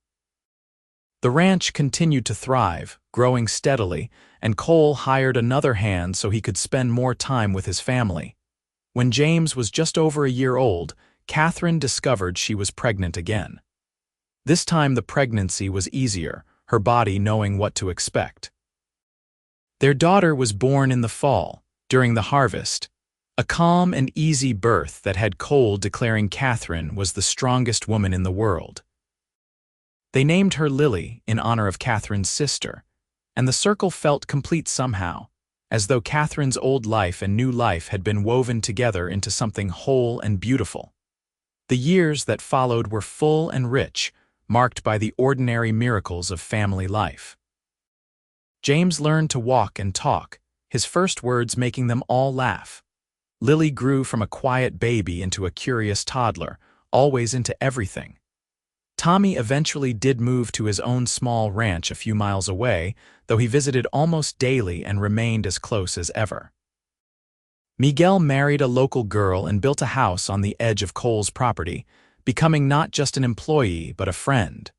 The ranch continued to thrive, growing steadily, and Cole hired another hand so he could spend more time with his family. When James was just over a year old, Catherine discovered she was pregnant again. This time the pregnancy was easier, her body knowing what to expect. Their daughter was born in the fall, during the harvest, a calm and easy birth that had Cole declaring Catherine was the strongest woman in the world. They named her Lily in honor of Catherine's sister, and the circle felt complete somehow, as though Catherine's old life and new life had been woven together into something whole and beautiful. The years that followed were full and rich, marked by the ordinary miracles of family life. James learned to walk and talk, his first words making them all laugh. Lily grew from a quiet baby into a curious toddler, always into everything. Tommy eventually did move to his own small ranch a few miles away, though he visited almost daily and remained as close as ever. Miguel married a local girl and built a house on the edge of Cole's property, becoming not just an employee but a friend.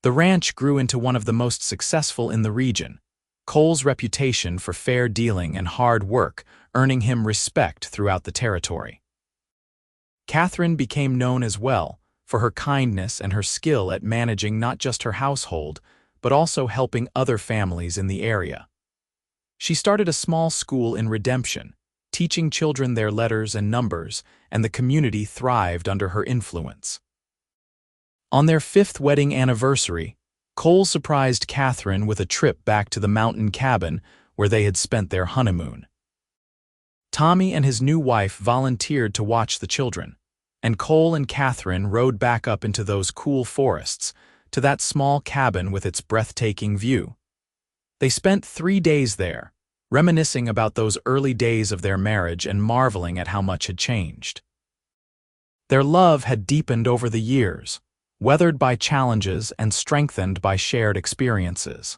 The ranch grew into one of the most successful in the region, Cole's reputation for fair dealing and hard work earning him respect throughout the territory. Catherine became known as well for her kindness and her skill at managing not just her household, but also helping other families in the area. She started a small school in Redemption, teaching children their letters and numbers, and the community thrived under her influence. On their 5th wedding anniversary, Cole surprised Catherine with a trip back to the mountain cabin where they had spent their honeymoon. Tommy and his new wife volunteered to watch the children, and Cole and Catherine rode back up into those cool forests, to that small cabin with its breathtaking view. They spent 3 days there, reminiscing about those early days of their marriage and marveling at how much had changed. Their love had deepened over the years, weathered by challenges and strengthened by shared experiences.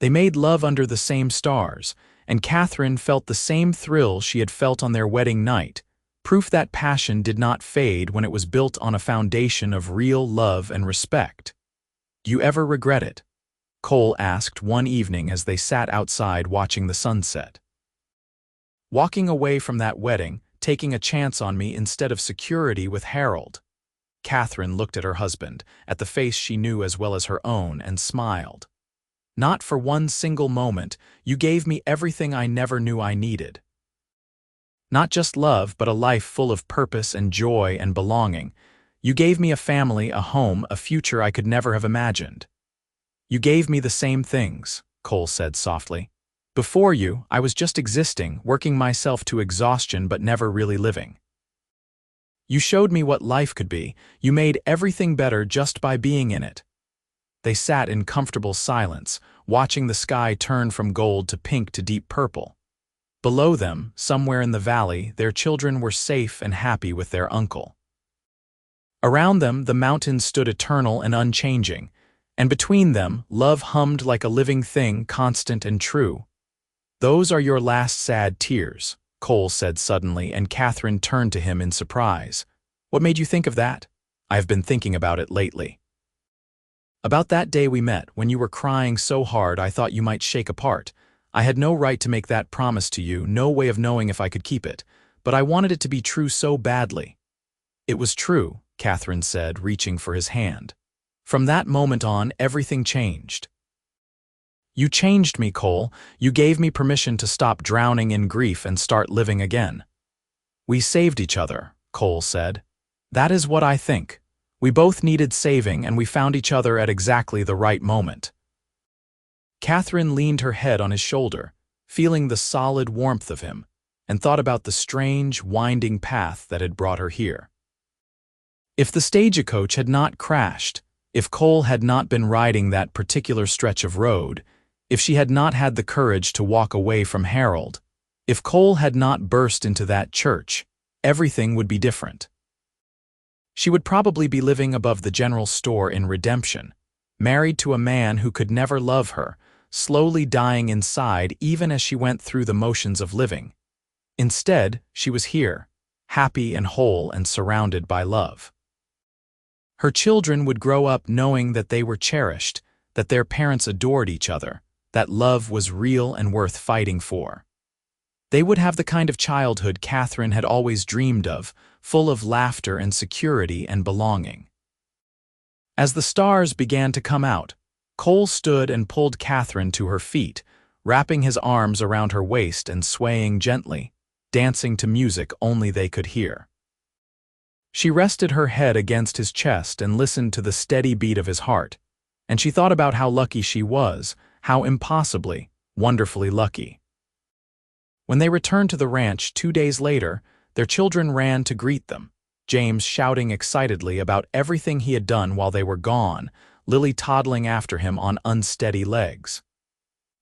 They made love under the same stars, and Catherine felt the same thrill she had felt on their wedding night, proof that passion did not fade when it was built on a foundation of real love and respect. "Do you ever regret it?" Cole asked one evening as they sat outside watching the sunset. "Walking away from that wedding, taking a chance on me instead of security with Harold." Catherine looked at her husband, at the face she knew as well as her own, and smiled. "Not for one single moment, you gave me everything I never knew I needed. Not just love, but a life full of purpose and joy and belonging. You gave me a family, a home, a future I could never have imagined." "You gave me the same things," Cole said softly. "Before you, I was just existing, working myself to exhaustion but never really living. You showed me what life could be. You made everything better just by being in it." They sat in comfortable silence, watching the sky turn from gold to pink to deep purple. Below them, somewhere in the valley, their children were safe and happy with their uncle. Around them, the mountains stood eternal and unchanging, and between them, love hummed like a living thing, constant and true. "Those are your last sad tears," Cole said suddenly, and Catherine turned to him in surprise. "What made you think of that?" "I have been thinking about it lately. About that day we met, when you were crying so hard I thought you might shake apart. I had no right to make that promise to you, no way of knowing if I could keep it, but I wanted it to be true so badly." "It was true," Catherine said, reaching for his hand. "From that moment on, everything changed." "You changed me, Cole. You gave me permission to stop drowning in grief and start living again." "We saved each other," Cole said. "That is what I think. We both needed saving, and we found each other at exactly the right moment." Catherine leaned her head on his shoulder, feeling the solid warmth of him, and thought about the strange, winding path that had brought her here. If the stagecoach had not crashed, if Cole had not been riding that particular stretch of road, if she had not had the courage to walk away from Harold, if Cole had not burst into that church, everything would be different. She would probably be living above the general store in Redemption, married to a man who could never love her, slowly dying inside even as she went through the motions of living. Instead, she was here, happy and whole and surrounded by love. Her children would grow up knowing that they were cherished, that their parents adored each other, that love was real and worth fighting for. They would have the kind of childhood Catherine had always dreamed of, full of laughter and security and belonging. As the stars began to come out, Cole stood and pulled Catherine to her feet, wrapping his arms around her waist and swaying gently, dancing to music only they could hear. She rested her head against his chest and listened to the steady beat of his heart, and she thought about how lucky she was, how impossibly, wonderfully lucky. When they returned to the ranch 2 days later, their children ran to greet them, James shouting excitedly about everything he had done while they were gone, Lily toddling after him on unsteady legs.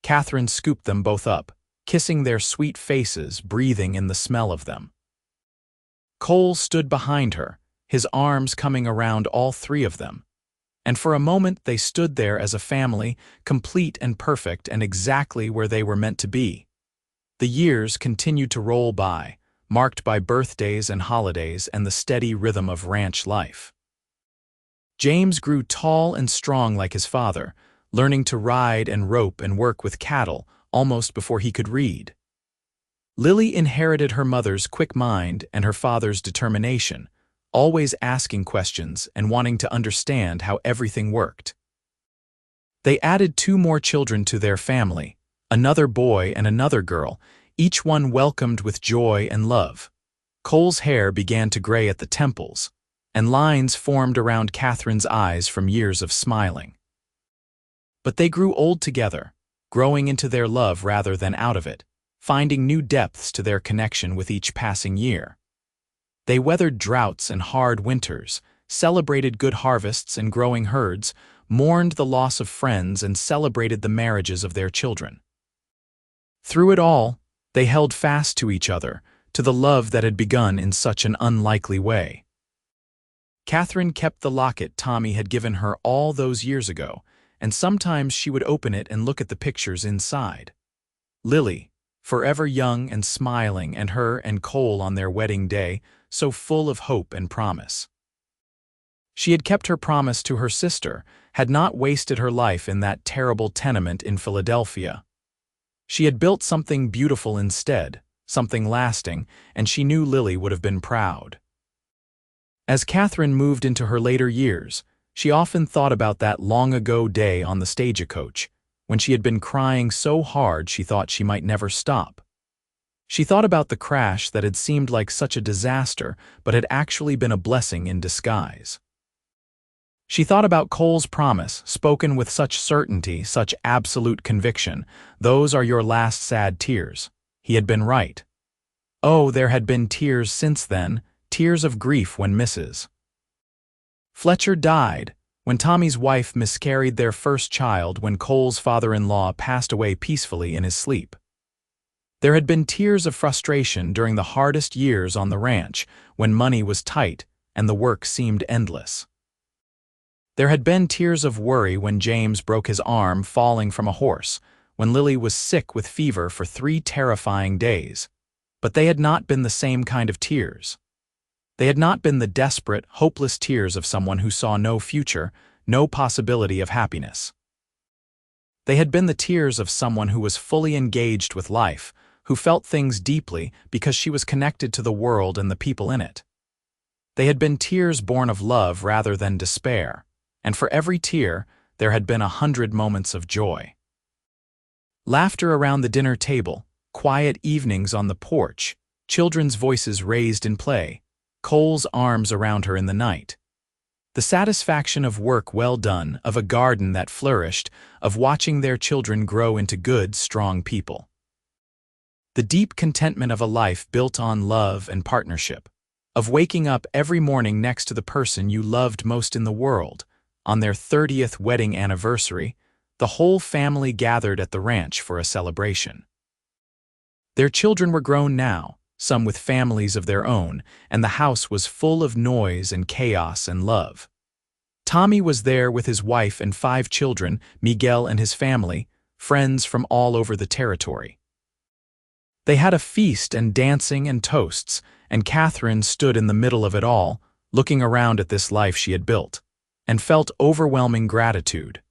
Catherine scooped them both up, kissing their sweet faces, breathing in the smell of them. Cole stood behind her, his arms coming around all three of them, and for a moment they stood there as a family, complete and perfect and exactly where they were meant to be. The years continued to roll by, marked by birthdays and holidays and the steady rhythm of ranch life. James grew tall and strong like his father, learning to ride and rope and work with cattle almost before he could read. Lily inherited her mother's quick mind and her father's determination, always asking questions and wanting to understand how everything worked. They added 2 more children to their family, another boy and another girl, each one welcomed with joy and love. Cole's hair began to gray at the temples, and lines formed around Catherine's eyes from years of smiling. But they grew old together, growing into their love rather than out of it, finding new depths to their connection with each passing year. They weathered droughts and hard winters, celebrated good harvests and growing herds, mourned the loss of friends and celebrated the marriages of their children. Through it all, they held fast to each other, to the love that had begun in such an unlikely way. Catherine kept the locket Tommy had given her all those years ago, and sometimes she would open it and look at the pictures inside. Lily, forever young and smiling, and her and Cole on their wedding day, so full of hope and promise. She had kept her promise to her sister, had not wasted her life in that terrible tenement in Philadelphia. She had built something beautiful instead, something lasting, and she knew Lily would have been proud. As Catherine moved into her later years, she often thought about that long-ago day on the Stagecoach, when she had been crying so hard she thought she might never stop. She thought about the crash that had seemed like such a disaster but had actually been a blessing in disguise. She thought about Cole's promise, spoken with such certainty, such absolute conviction. "Those are your last sad tears." He had been right. Oh, there had been tears since then, tears of grief when Mrs. Fletcher died, when Tommy's wife miscarried their first child, when Cole's father-in-law passed away peacefully in his sleep. There had been tears of frustration during the hardest years on the ranch, when money was tight and the work seemed endless. There had been tears of worry when James broke his arm falling from a horse, when Lily was sick with fever for 3 terrifying days. But they had not been the same kind of tears. They had not been the desperate, hopeless tears of someone who saw no future, no possibility of happiness. They had been the tears of someone who was fully engaged with life, who felt things deeply because she was connected to the world and the people in it. They had been tears born of love rather than despair, and for every tear, there had been 100 moments of joy. Laughter around the dinner table, quiet evenings on the porch, children's voices raised in play, Cole's arms around her in the night. The satisfaction of work well done, of a garden that flourished, of watching their children grow into good, strong people. The deep contentment of a life built on love and partnership, of waking up every morning next to the person you loved most in the world. On their 30th wedding anniversary, the whole family gathered at the ranch for a celebration. Their children were grown now, some with families of their own, and the house was full of noise and chaos and love. Tommy was there with his wife and 5 children, Miguel and his family, friends from all over the territory. They had a feast and dancing and toasts, and Catherine stood in the middle of it all, looking around at this life she had built, and felt overwhelming gratitude.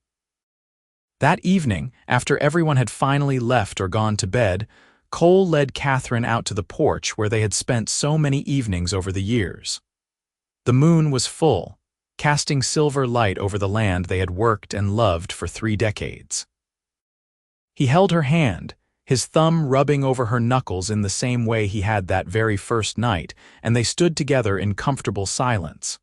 That evening, after everyone had finally left or gone to bed, Cole led Catherine out to the porch where they had spent so many evenings over the years. The moon was full, casting silver light over the land they had worked and loved for 3 decades. He held her hand, his thumb rubbing over her knuckles in the same way he had that very first night, and they stood together in comfortable silence.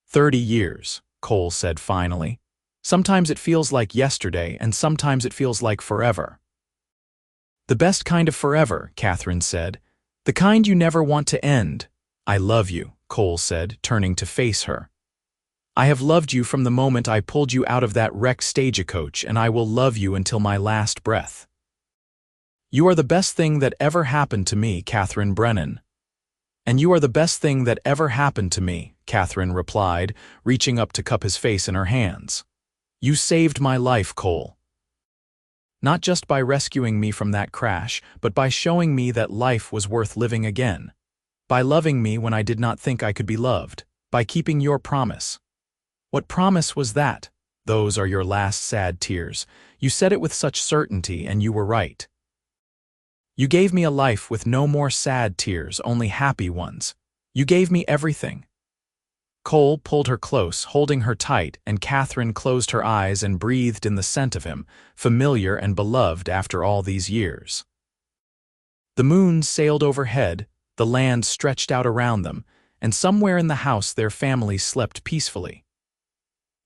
30 years, Cole said finally. Sometimes it feels like yesterday, and sometimes it feels like forever. The best kind of forever, Catherine said. The kind you never want to end. I love you, Cole said, turning to face her. I have loved you from the moment I pulled you out of that wrecked stagecoach, and I will love you until my last breath. You are the best thing that ever happened to me, Catherine Brennan. And you are the best thing that ever happened to me, Catherine replied, reaching up to cup his face in her hands. You saved my life, Cole. Not just by rescuing me from that crash, but by showing me that life was worth living again. By loving me when I did not think I could be loved. By keeping your promise. What promise was that? Those are your last sad tears. You said it with such certainty, and you were right. You gave me a life with no more sad tears, only happy ones. You gave me everything. Cole pulled her close, holding her tight, and Catherine closed her eyes and breathed in the scent of him, familiar and beloved after all these years. The moon sailed overhead, the land stretched out around them, and somewhere in the house their family slept peacefully.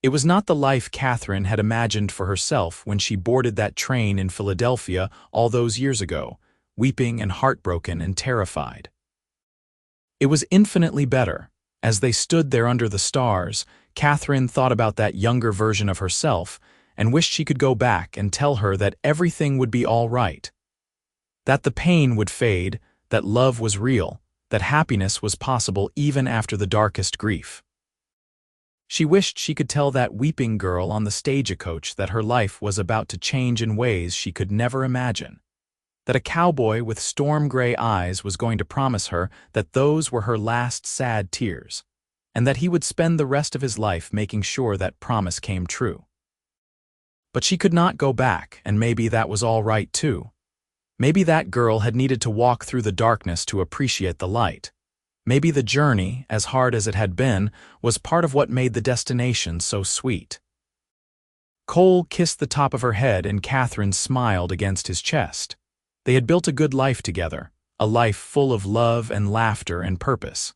It was not the life Catherine had imagined for herself when she boarded that train in Philadelphia all those years ago, weeping and heartbroken and terrified. It was infinitely better. As they stood there under the stars, Catherine thought about that younger version of herself and wished she could go back and tell her that everything would be all right. That the pain would fade, that love was real, that happiness was possible even after the darkest grief. She wished she could tell that weeping girl on the stagecoach that her life was about to change in ways she could never imagine. That a cowboy with storm-gray eyes was going to promise her that those were her last sad tears, and that he would spend the rest of his life making sure that promise came true. But she could not go back, and maybe that was all right too. Maybe that girl had needed to walk through the darkness to appreciate the light. Maybe the journey, as hard as it had been, was part of what made the destination so sweet. Cole kissed the top of her head, and Catherine smiled against his chest. They had built a good life together, a life full of love and laughter and purpose.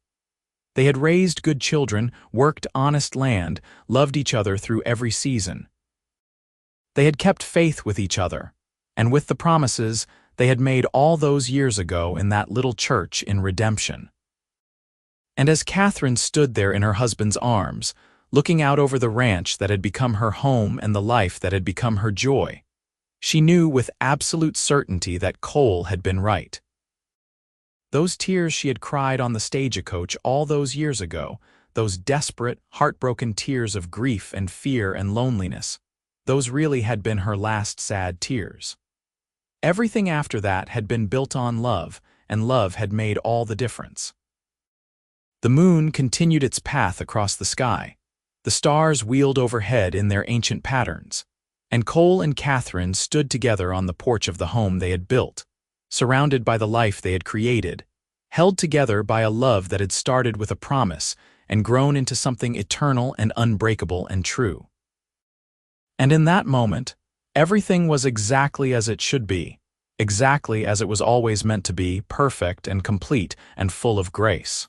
They had raised good children, worked honest land, loved each other through every season. They had kept faith with each other, and with the promises they had made all those years ago in that little church in Redemption. And as Catherine stood there in her husband's arms, looking out over the ranch that had become her home and the life that had become her joy, she knew with absolute certainty that Cole had been right. Those tears she had cried on the stagecoach all those years ago, those desperate, heartbroken tears of grief and fear and loneliness, those really had been her last sad tears. Everything after that had been built on love, and love had made all the difference. The moon continued its path across the sky. The stars wheeled overhead in their ancient patterns, and Cole and Catherine stood together on the porch of the home they had built, surrounded by the life they had created, held together by a love that had started with a promise and grown into something eternal and unbreakable and true. And in that moment, everything was exactly as it should be, exactly as it was always meant to be, perfect and complete and full of grace.